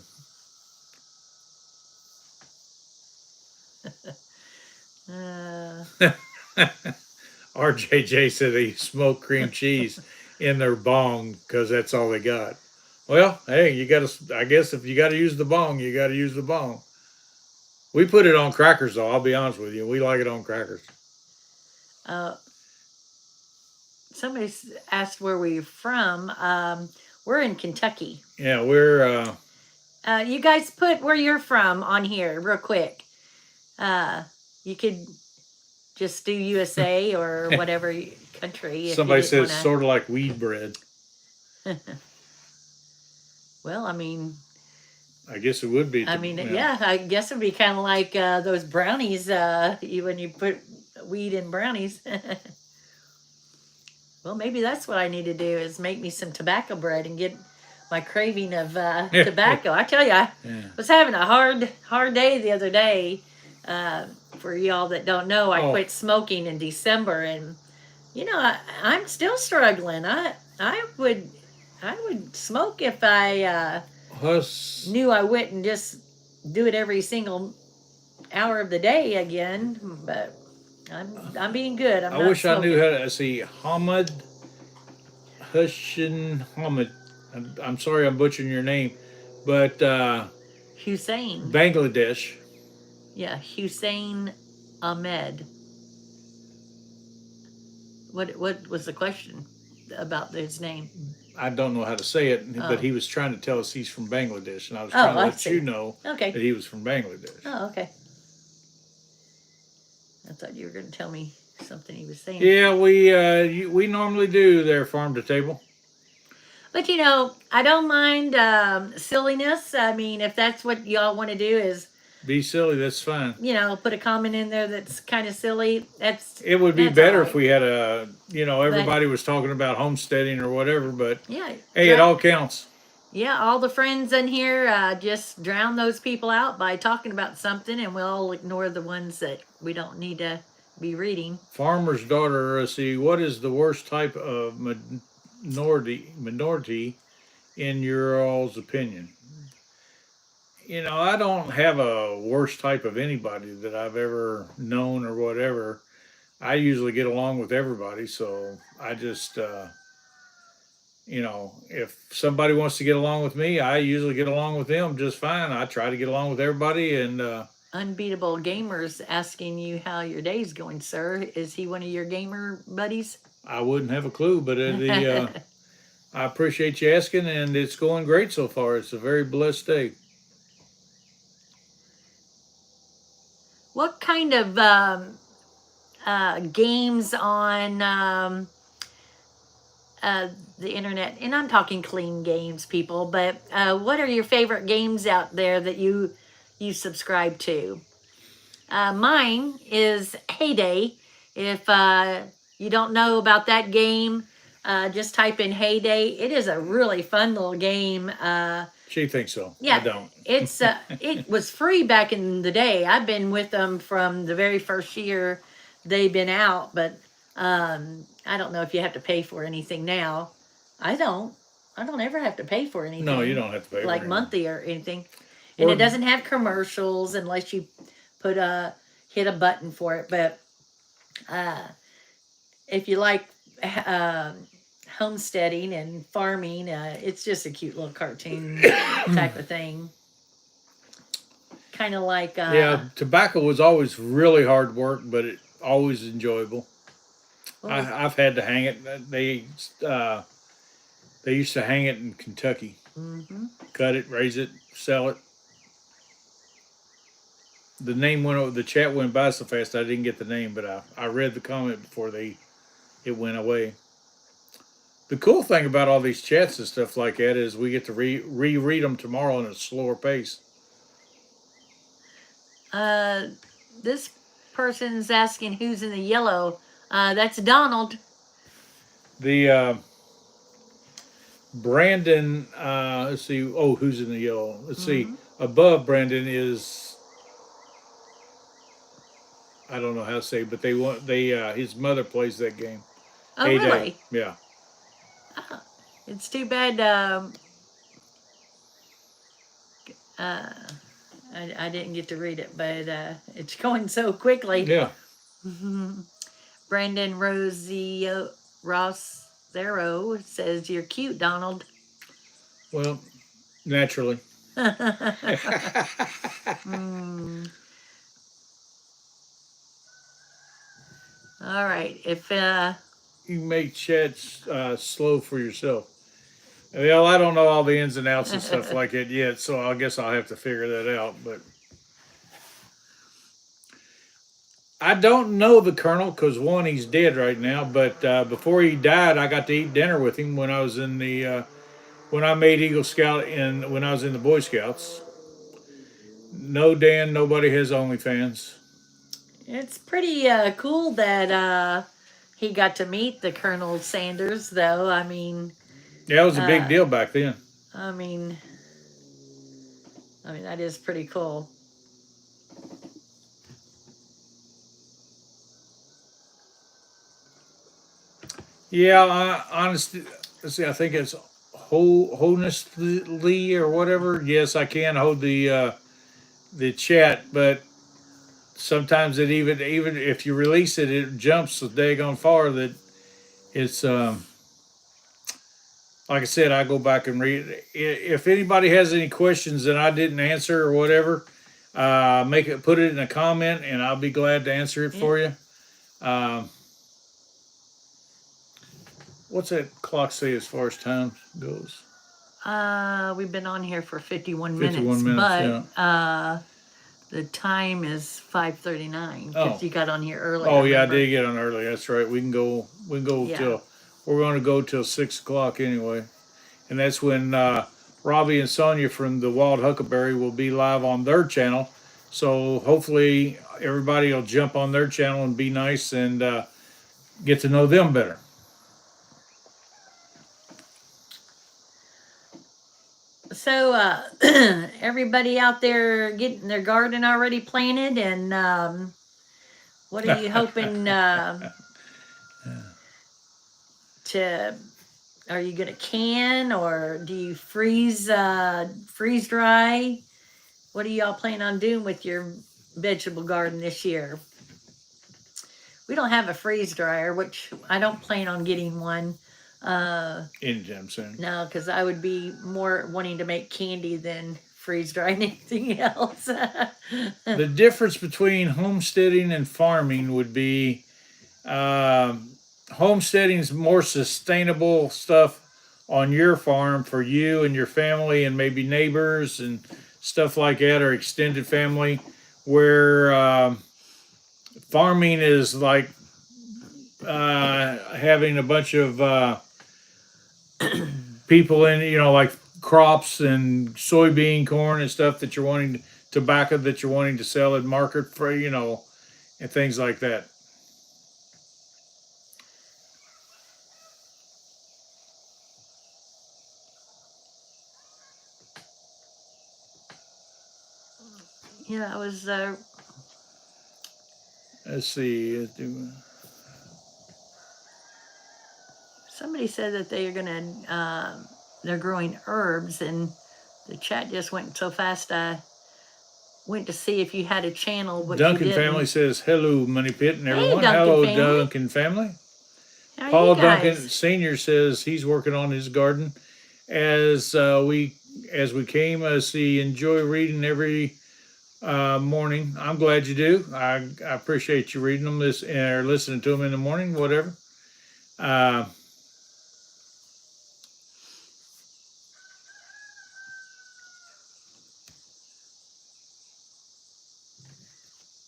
S1: RJJ said they smoke cream cheese in their bong because that's all they got. Well, hey, you got to. I guess if you got to use the bong, you got to use the bong. We put it on crackers, though. I'll be honest with you. We like it on crackers.
S2: Somebody asked where we're from. We're in Kentucky.
S1: Yeah, we're.
S2: You guys put where you're from on here real quick. You could just do USA or whatever country.
S1: Somebody says sort of like weed bread.
S2: Well, I mean,
S1: I guess it would be.
S2: I mean, yeah, I guess it'd be kind of like those brownies. When you put weed in brownies. Well, maybe that's what I need to do is make me some tobacco bread and get my craving of tobacco. I tell you, I was having a hard day the other day. For y'all that don't know, I quit smoking in December, and you know I'm still struggling. I would smoke if I knew I wouldn't just do it every single hour of the day again. But I'm being good. I
S1: wish smoking. I knew how to see Hamid Hussein Hamid. I'm sorry I'm butchering your name, but
S2: Hussein,
S1: Bangladesh.
S2: Yeah, Hussein Ahmed. What was the question about his name?
S1: I don't know how to say it, but he was trying to tell us he's from Bangladesh, and I was trying to let you know that he was from Bangladesh.
S2: Oh, okay. I thought you were going to tell me something he was saying.
S1: Yeah, we normally do there, farm to table.
S2: But you know, I don't mind silliness. I mean, if that's what y'all want to do, is
S1: be silly. That's fine.
S2: You know, put a comment in there that's kind of silly.
S1: It would be better if we had everybody was talking about homesteading or whatever. But
S2: yeah,
S1: hey, it all counts.
S2: Yeah, all the friends in here, just drown those people out by talking about something, and we'll ignore the ones that we don't need to be reading.
S1: Farmer's daughter, see, what is the worst type of minority in your all's opinion? You know, I don't have a worst type of anybody that I've ever known or whatever. I usually get along with everybody, so I just, if somebody wants to get along with me, I usually get along with them just fine. I try to get along with everybody. And
S2: Unbeatable Gamers asking you how your day's going, sir. Is he one of your gamer buddies?
S1: I wouldn't have a clue, but I appreciate you asking, and it's going great so far. It's a very blessed day.
S2: What kind of games on the internet, and I'm talking clean games, people, but what are your favorite games out there that you subscribe to? Mine is Heyday. If you don't know about that game, just type in Heyday. It is a really fun little game.
S1: She thinks so.
S2: Yeah,
S1: I don't.
S2: It's it was free back in the day. I've been with them from the very first year they've been out, but I don't know if you have to pay for anything now. I don't ever have to pay for anything.
S1: No, you don't have to pay for
S2: like
S1: anything.
S2: monthly or anything. And it doesn't have commercials unless you hit a button for it. But if you like homesteading and farming, it's just a cute little cartoon type of thing. Kind of like
S1: tobacco was always really hard work, but it always enjoyable. Well, I've had to hang it. They used to hang it in Kentucky.
S2: Mm-hmm.
S1: Cut it, raise it, sell it. The name went over. The chat went by so fast I didn't get the name, but I read the comment before it went away. The cool thing about all these chats and stuff like that is we get to reread them tomorrow in a slower pace.
S2: This person's asking who's in the yellow. That's Donald.
S1: The Brandon, let's see. Oh, who's in the yellow? Let's see. Above Brandon is, I don't know how to say, but his mother plays that game.
S2: Oh, really?
S1: Yeah.
S2: Oh, it's too bad I didn't get to read it, but it's going so quickly.
S1: Yeah.
S2: Brandon Rosero says, "You're cute, Donald."
S1: Well, naturally.
S2: Mm. All right. If
S1: You make chats slow for yourself. Well, I don't know all the ins and outs and stuff like that yet, so I guess I'll have to figure that out. But I don't know the Colonel because one, he's dead right now. But before he died, I got to eat dinner with him when I was in the when I made Eagle Scout and when I was in the Boy Scouts. No, Dan, nobody has OnlyFans.
S2: it's pretty cool that he got to meet the Colonel Sanders, though. I mean,
S1: Yeah, it was a big
S2: uh,
S1: deal back then.
S2: I mean, that is pretty cool.
S1: Yeah, honestly, let's see, I think it's honestly or whatever. Yes, I can hold the chat, but sometimes it even if you release it, it jumps so daggone far that it's like I said, I go back and read. If anybody has any questions that I didn't answer or whatever, put it in a comment, and I'll be glad to answer it
S2: Yeah.
S1: for you. What's that clock say as far as time goes?
S2: We've been on here for 51
S1: 51
S2: minutes,
S1: minutes,
S2: but the time is 5:39 because
S1: Oh.
S2: you got on here early.
S1: Oh yeah, I
S2: remember.
S1: did get on early. That's right. We can go.
S2: Yeah.
S1: Till we're going to go till 6 o'clock anyway, and that's when Robbie and Sonia from the Wild Huckleberry will be live on their channel. So hopefully everybody will jump on their channel and be nice and get to know them better.
S2: So everybody out there getting their garden already planted, and what are you hoping to? Are you gonna can or do you freeze dry? What do y'all plan on doing with your vegetable garden this year? We don't have a freeze dryer, which I don't plan on getting one.
S1: Anytime soon.
S2: No, because I would be more wanting to make candy than freeze dry anything else.
S1: The difference between homesteading and farming would be homesteading's more sustainable stuff on your farm for you and your family and maybe neighbors and stuff like that or extended family, where farming is like having a bunch of people in, like crops and soybean, corn, and stuff that you're wanting, tobacco that you're wanting to sell and market for, and things like that.
S2: Yeah, I was.
S1: Let's see.
S2: Somebody said that they are gonna. They're growing herbs, and the chat just went so fast. I went to see if you had a channel. But
S1: Duncan
S2: you didn't.
S1: family says hello, Moneypit and everyone.
S2: Duncan
S1: Hello,
S2: family.
S1: Duncan family.
S2: How are
S1: Paul
S2: you guys?
S1: Duncan Senior says he's working on his garden. As we came, he enjoy reading every morning. I'm glad you do. I appreciate you reading them or listening to them in the morning, whatever.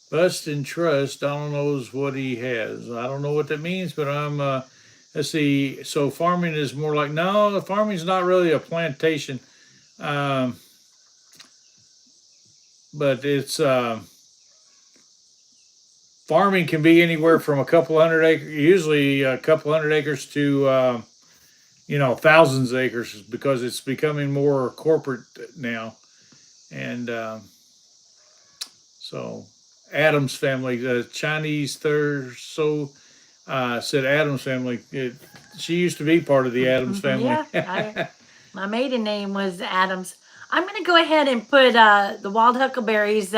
S1: Bust and trust. Donald knows what he has. I don't know what that means, but I'm. Let's see. So farming is more like no. Farming's not really a plantation, but it's farming can be anywhere from a couple hundred acres, usually a couple hundred acres to thousands of acres because it's becoming more corporate now, and so. Adams family, the Chinese third so said Adams family. She used to be part of the Adams family.
S2: Yeah, my maiden name was Adams. I'm going to go ahead and put the Wild Huckleberries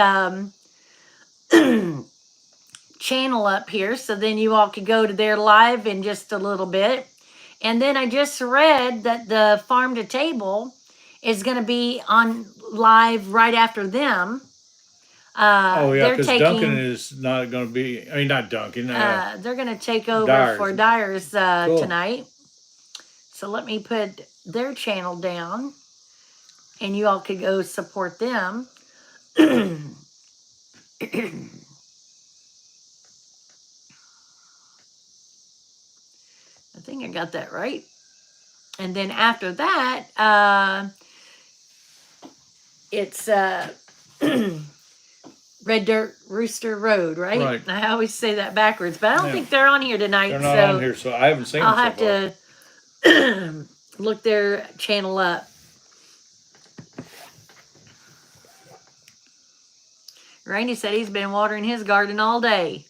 S2: channel up here, so then you all could go to their live in just a little bit. And then I just read that the Farm to Table is going to be on live right after them.
S1: Oh yeah,
S2: they're
S1: because
S2: taking
S1: Duncan is not going to be. I mean, not Duncan.
S2: they're going to take over
S1: Dyers.
S2: for Dyers
S1: Cool.
S2: tonight. So let me put their channel down, and you all could go support them. I think I got that right. And then after that, it's Red Dirt Rooster Road, right?
S1: Right.
S2: I always say that backwards, but I don't think they're on here tonight.
S1: They're not on here, so I haven't seen
S2: I'll
S1: them
S2: have
S1: so
S2: to look their channel up. Randy said he's been watering his garden all day.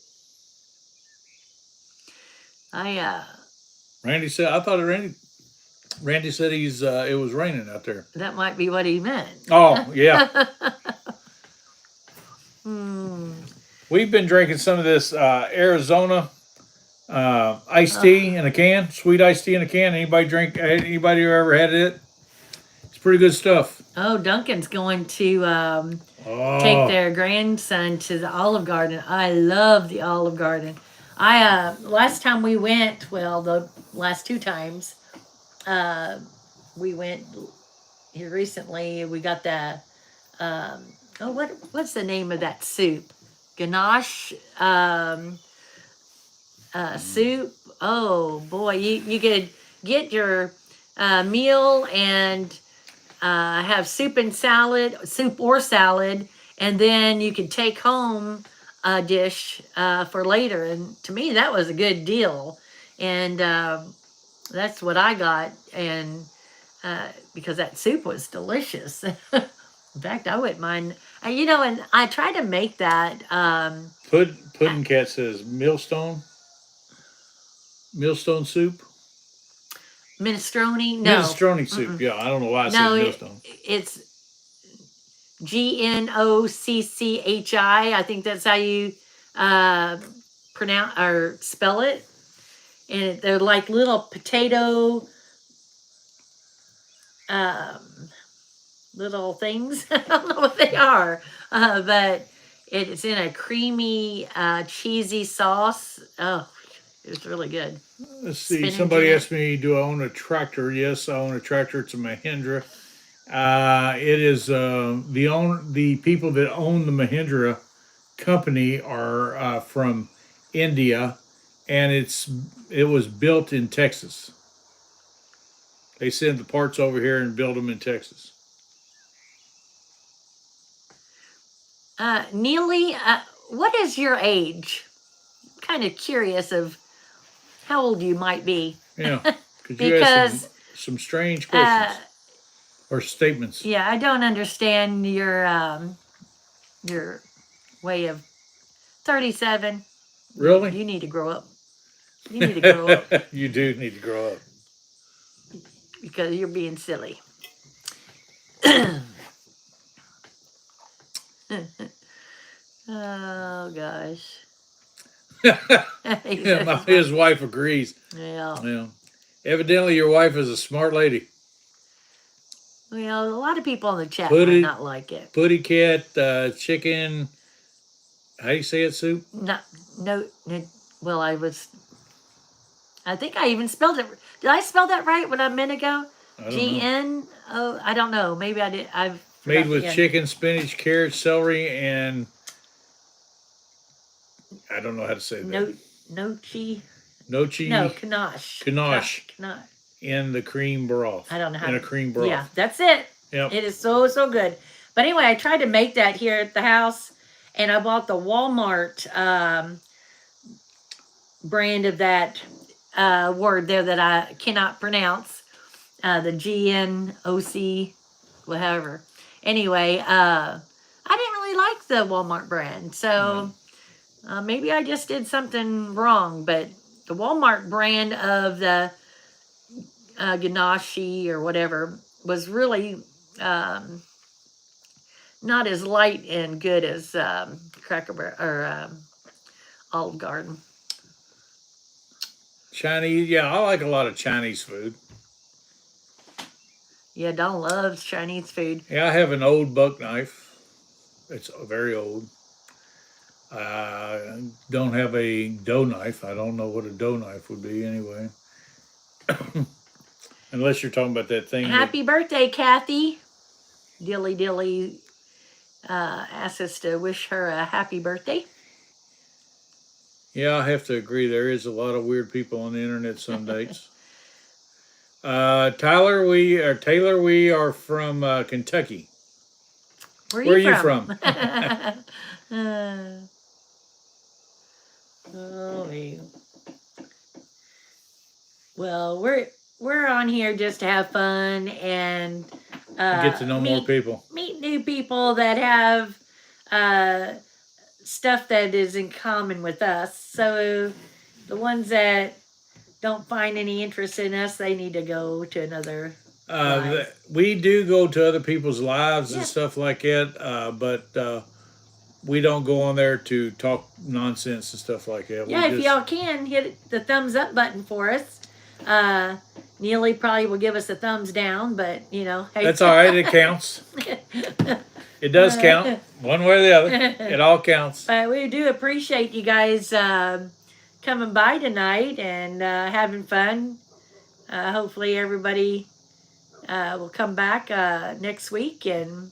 S1: Randy said, I thought Randy said it was raining out there.
S2: That might be what he meant.
S1: Oh, yeah.
S2: Hmm.
S1: We've been drinking some of this Arizona iced tea in a can, sweet iced tea in a can. Anybody who ever had it? It's pretty good stuff.
S2: Oh, Duncan's going to take their grandson to the Olive Garden. I love the Olive Garden. Last time we went, well, the last two times, we went here recently. We got the what's the name of that soup? Ganache soup. Oh boy, you could get your meal and have soup or salad, and then you could take home a dish for later. And to me, that was a good deal. And that's what I got. And because that soup was delicious. In fact, I wouldn't mind. And I try to make that.
S1: Pudding Cat says millstone soup.
S2: Minestrone? No.
S1: Minestrone soup. Yeah, I don't know why I said millstone.
S2: It's Gnocchi. I think that's how you pronounce or spell it. And they're like little potato little things. I don't know what they are, but it's in a creamy, cheesy sauce. Oh, it's really good.
S1: Let's see. Somebody asked me, do I own a tractor? Yes, I own a tractor. It's a Mahindra. It is the people that own the Mahindra company are from India, and it was built in Texas. They send the parts over here and build them in Texas.
S2: Neely, what is your age? I'm kind of curious of how old you might be.
S1: Yeah, because you asked some strange questions or statements.
S2: Yeah, I don't understand your way of 37.
S1: Really?
S2: You need to grow up. You need to grow up.
S1: You do need to grow up.
S2: Because you're being silly. Oh gosh.
S1: His wife agrees.
S2: Yeah.
S1: Evidently, your wife is a smart lady.
S2: Well, a lot of people in the chat might not like it.
S1: Putty Cat, chicken. How do you say it? Soup?
S2: No. Well, I think I even spelled it. Did I spell that right a minute ago? GN? I don't know. Maybe I did. I've
S1: made with chicken, spinach, carrots, celery, and I don't know how to say that.
S2: Nochi.
S1: No,
S2: Ganache.
S1: Ganache. In the cream broth.
S2: I don't know how.
S1: In a cream broth.
S2: Yeah, that's it.
S1: Yep.
S2: It is so good. But anyway, I tried to make that here at the house, and I bought the Walmart brand of that word there that I cannot pronounce. The GNOC, whatever. Anyway, I didn't really like the Walmart brand, so maybe I just did something wrong. But the Walmart brand of the Ganache or whatever was really not as light and good as Cracker Barrel or Olive Garden.
S1: Chinese, yeah, I like a lot of Chinese food.
S2: Yeah, Don loves Chinese food.
S1: Yeah, I have an old buck knife. It's very old. I don't have a dough knife. I don't know what a dough knife would be anyway. Unless you're talking about that thing.
S2: Happy birthday, Kathy. Dilly asked us to wish her a happy birthday.
S1: Yeah, I have to agree. There is a lot of weird people on the internet some days. Taylor, we are from Kentucky.
S2: Where
S1: are you from?
S2: Well, we're on here just to have fun and
S1: get to know more people.
S2: Meet new people that have stuff that is in common with us. So the ones that don't find any interest in us, they need to go to another live.
S1: We do go to other people's lives and stuff like that, but we don't go on there to talk nonsense and stuff like that.
S2: Yeah, if y'all can, hit the thumbs up button for us. Neely probably will give us a thumbs down, but you know, hey.
S1: That's all right. It counts. It does count one way or the other. It all counts.
S2: But we do appreciate you guys coming by tonight and having fun. Hopefully everybody will come back next week and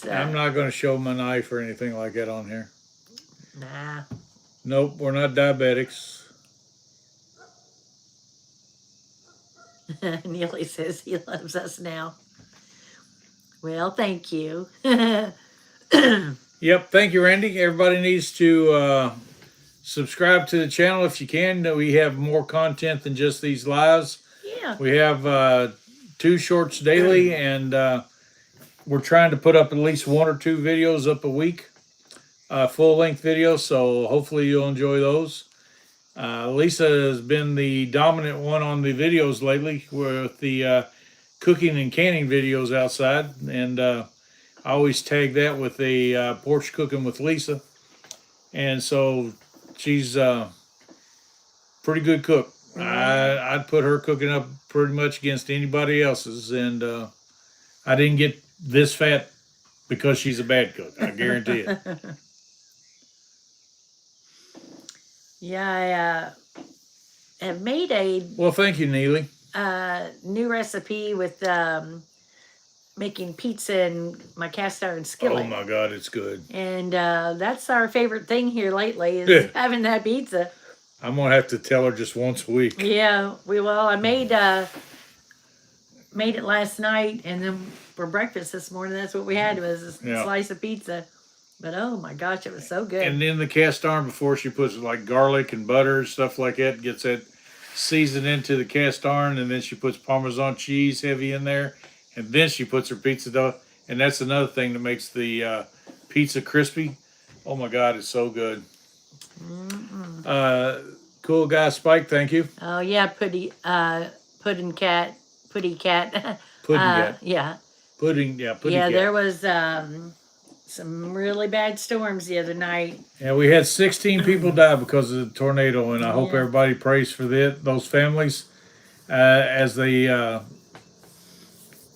S1: I'm not going to show my knife or anything like that on here.
S2: Nah.
S1: Nope, we're not diabetics.
S2: Neely says he loves us now. Well, thank you.
S1: Yep, thank you, Randy. Everybody needs to subscribe to the channel if you can. We have more content than just these lives.
S2: Yeah.
S1: We have 2 shorts daily, and we're trying to put up at least 1 or 2 videos up a week, full-length videos, so hopefully you'll enjoy those. Lisa has been the dominant one on the videos lately with the cooking and canning videos outside, and I always tag that with the porch cooking with Lisa, and so she's a pretty good cook. I'd put her cooking up pretty much against anybody else's, and I didn't get this fat because she's a bad cook. I guarantee it.
S2: Yeah, I have made a...
S1: Well, thank you, Neely.
S2: New recipe with making pizza in my cast iron skillet.
S1: Oh my God, it's good.
S2: And that's our favorite thing here lately is having that pizza.
S1: I'm going to have to tell her just once a week.
S2: Yeah, we will. I made it last night, and then for breakfast this morning, that's what we had was a slice of pizza. But oh my gosh, it was so good.
S1: And in the cast iron, before she puts like garlic and butter and stuff like that, gets that seasoned into the cast iron, and then she puts Parmesan cheese heavy in there, and then she puts her pizza dough. And that's another thing that makes the pizza crispy. Oh my God, it's so good. Cool guy Spike, thank you.
S2: Oh yeah, pudding cat.
S1: Pudding cat.
S2: Yeah.
S1: Pudding cat.
S2: There was some really bad storms the other night.
S1: Yeah, we had 16 people die because of the tornado, and I hope everybody prays for those families as they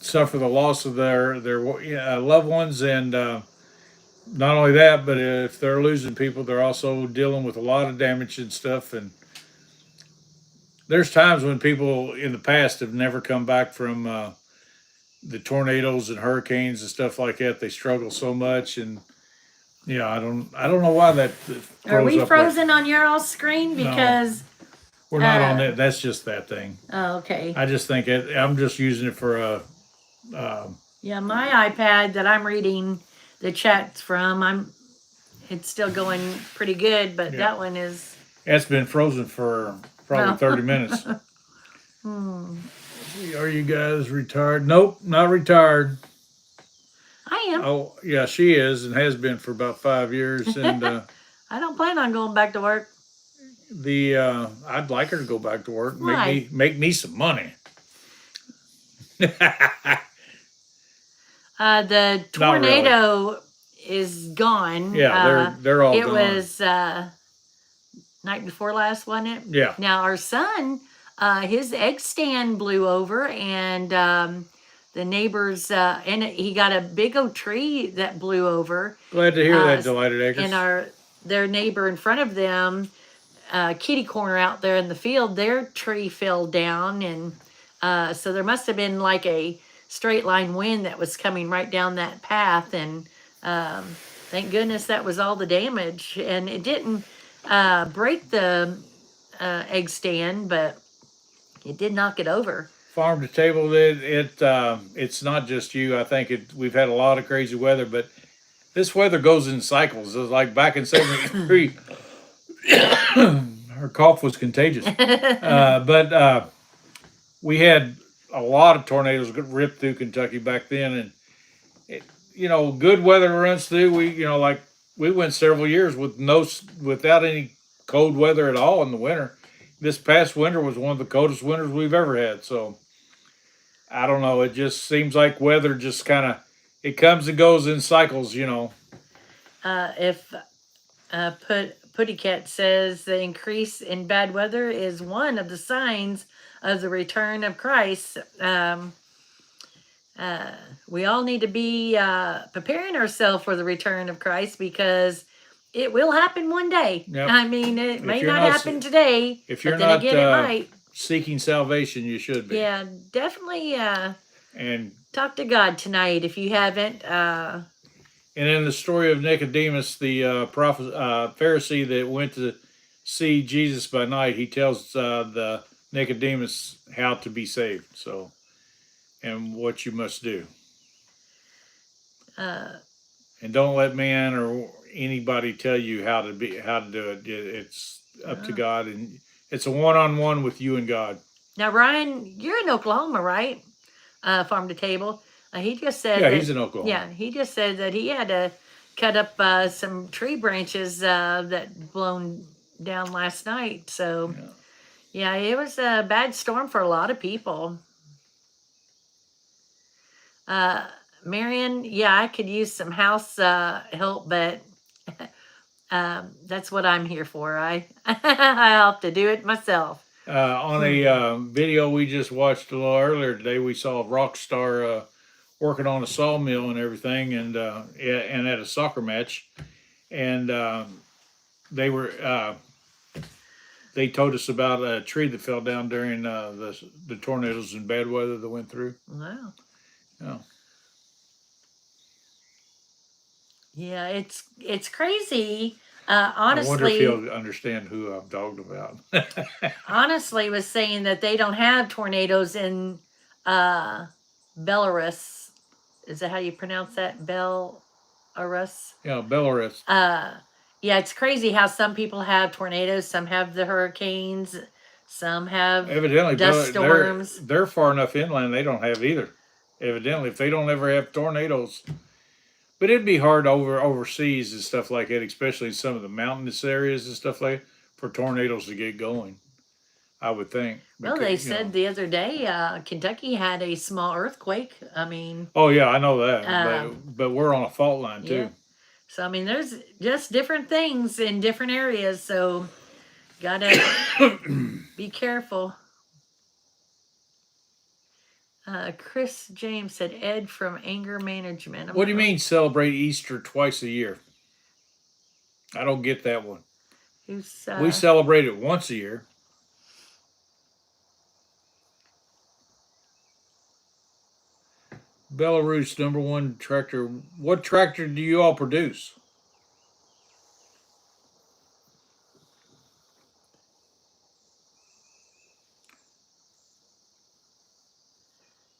S1: suffer the loss of their loved ones, and not only that, but if they're losing people, they're also dealing with a lot of damage and stuff. And there's times when people in the past have never come back from the tornadoes and hurricanes and stuff like that. They struggle so much, and I don't know why that.
S2: Are we frozen on your all screen? Because
S1: we're not on that. That's just that thing.
S2: Oh, okay.
S1: I just think I'm just using it for a.
S2: Yeah, my iPad that I'm reading the chats from, it's still going pretty good, but that one is.
S1: It's been frozen for probably 30 minutes. Are you guys retired? Nope, not retired.
S2: I am.
S1: Oh, yeah, she is and has been for about 5 years. And
S2: I don't plan on going back to work.
S1: I'd like her to go back to work. Make me some money.
S2: The
S1: Not really.
S2: tornado is gone.
S1: Yeah, they're all
S2: it
S1: gone.
S2: was night before last, wasn't it?
S1: Yeah.
S2: Now our son, his egg stand blew over, and the neighbors, and he got a big old tree that blew over.
S1: Glad to hear that, Delighted Acres.
S2: And their neighbor in front of them, kitty corner out there in the field, their tree fell down, and so there must have been like a straight line wind that was coming right down that path, and thank goodness that was all the damage, and it didn't break the egg stand, but it did knock it over.
S1: Farm to table, it's not just you. I think we've had a lot of crazy weather, but this weather goes in cycles. It was like back in '73. Her cough was contagious. But we had a lot of tornadoes rip through Kentucky back then, and good weather runs through. We went several years without any cold weather at all in the winter. This past winter was one of the coldest winters we've ever had. So I don't know. It just seems like weather just kind of it comes and goes in cycles.
S2: If Puttycat says the increase in bad weather is one of the signs of the return of Christ. We all need to be preparing ourselves for the return of Christ, because it will happen one day.
S1: Yep.
S2: I mean, it may not happen today,
S1: if you're
S2: but then
S1: not
S2: again, it might.
S1: Seeking salvation, you should be.
S2: Yeah, definitely
S1: and
S2: talk to God tonight if you haven't.
S1: And in the story of Nicodemus, the Pharisee that went to see Jesus by night, he tells the Nicodemus how to be saved. So, and what you must do. And don't let man or anybody tell you how to do it. It's up to God, and it's a one-on-one with you and God.
S2: Now, Ryan, you're in Oklahoma, right? Farm to table. He just said.
S1: Yeah, he's in Oklahoma.
S2: Yeah, he just said that he had to cut up some tree branches that blown down last night. So, yeah, it was a bad storm for a lot of people. Marion, yeah, I could use some house help, but that's what I'm here for. I have to do it myself.
S1: On a video we just watched a little earlier today, we saw a rock star working on a sawmill and everything, and at a soccer match, and they told us about a tree that fell down during the tornadoes and bad weather that went through.
S2: Wow.
S1: Yeah.
S2: Yeah, it's crazy. Honestly,
S1: I wonder if he'll understand who I'm talking about.
S2: Honestly, was saying that they don't have tornadoes in Belarus. Is that how you pronounce that? Belarus?
S1: Yeah, Belarus.
S2: Yeah, it's crazy how some people have tornadoes, some have the hurricanes, some have
S1: evidently
S2: dust storms.
S1: They're far enough inland, they don't have either. Evidently, if they don't ever have tornadoes. But it'd be hard overseas and stuff like that, especially in some of the mountainous areas and stuff like that, for tornadoes to get going, I would think.
S2: Well, they said the other day Kentucky had a small earthquake. I mean...
S1: Oh, yeah, I know that. But we're on a fault line, too.
S2: Yeah. So, I mean, there's just different things in different areas, so gotta be careful. Chris James said, Ed from Anger Management.
S1: What do you mean celebrate Easter twice a year? I don't get that one. We celebrate it once a year. Belarus #1 tractor. What tractor do you all produce?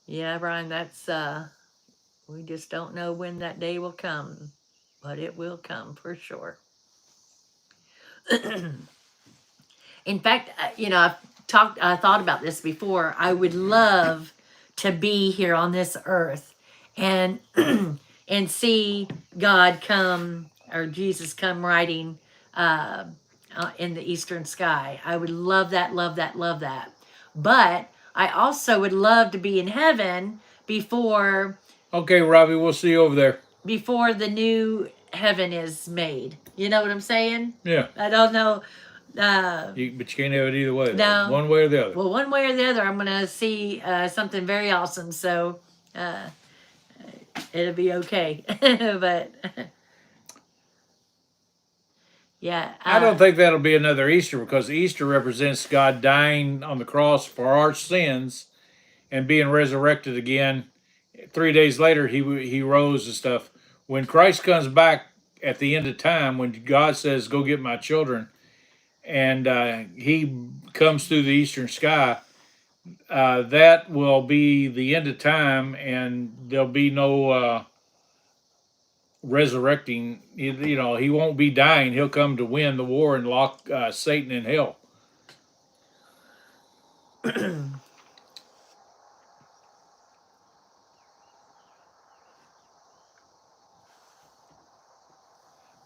S2: Yeah, Brian, that's we just don't know when that day will come, but it will come for sure. In fact, I thought about this before. I would love to be here on this earth and and see God come, or Jesus come riding in the eastern sky. I would love that, love that, love that. But I also would love to be in heaven before
S1: Okay, Robbie, we'll see you over there.
S2: the new heaven is made. You know what I'm saying?
S1: Yeah.
S2: I don't know.
S1: But you can't have it either way.
S2: No.
S1: One way or the other.
S2: Well, one way or the other, I'm going to see something very awesome. So it'll be okay. But yeah.
S1: I don't think that'll be another Easter, because Easter represents God dying on the cross for our sins and being resurrected again. 3 days later, he rose and stuff. When Christ comes back at the end of time, when God says, "Go get my children," and he comes through the eastern sky, that will be the end of time, and there'll be no resurrecting. You know, he won't be dying. He'll come to win the war and lock Satan in hell.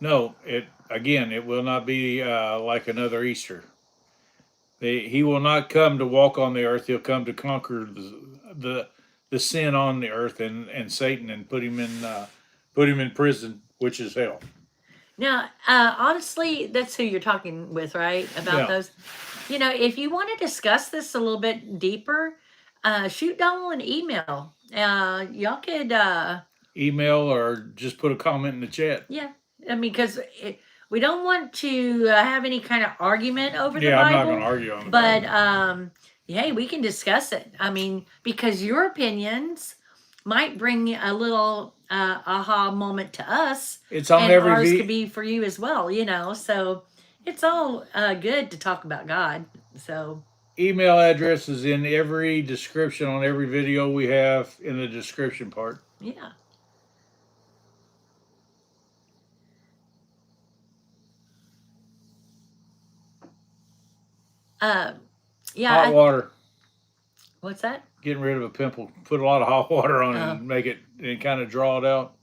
S1: No, it will not be like another Easter. He will not come to walk on the earth. He'll come to conquer the sin on the earth and Satan, and put him in prison, which is hell.
S2: Now, honestly, that's who you're talking with, right? About those. You know, if you want to discuss this a little bit deeper, shoot Donald an email. Y'all could
S1: email or just put a comment in the chat.
S2: Yeah, I mean, because we don't want to have any kind of argument over the Bible.
S1: Yeah, I'm not going to argue on it.
S2: But hey, we can discuss it. I mean, because your opinions might bring a little aha moment to us.
S1: It's on
S2: and
S1: every
S2: ours could be for you as well, you know. So it's all good to talk about God. So
S1: email address is in every description on every video we have in the description part.
S2: Yeah. Yeah.
S1: Hot water.
S2: What's that?
S1: Getting rid of a pimple. Put a lot of hot water on it and make it, and kind of draw it out.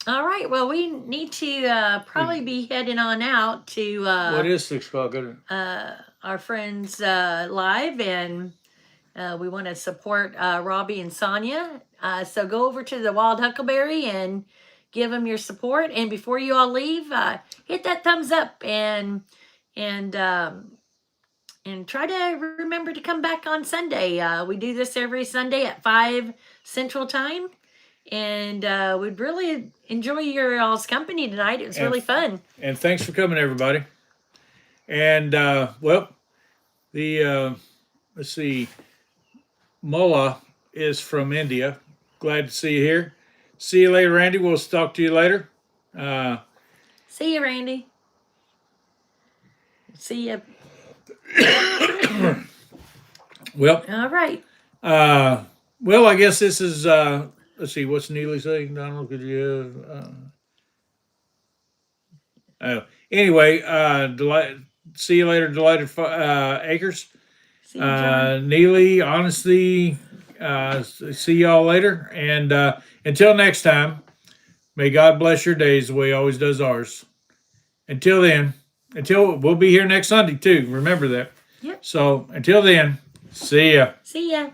S2: All right. Well, we need to probably be heading on out to
S1: what is 6 o'clock?
S2: Our friends live, and we want to support Robbie and Sonia. So go over to the Wild Huckleberry and give them your support. And before you all leave, hit that thumbs up and try to remember to come back on Sunday. We do this every Sunday at 5 Central Time. And we'd really enjoy your all's company tonight. It was really fun.
S1: And thanks for coming, everybody. And, well, let's see, Mullah is from India. Glad to see you here. See you later, Randy. We'll talk to you later.
S2: See you, Randy. See you.
S1: Well.
S2: All right.
S1: Well, I guess this is, let's see, what's Neely saying? Donald, could you anyway, see you later, Delighted Acres.
S2: See you, John.
S1: Neely, honestly, see y'all later. And until next time, may God bless your days the way he always does ours. Until then, we'll be here next Sunday too. Remember that.
S2: Yep.
S1: So until then, see ya.
S2: See ya.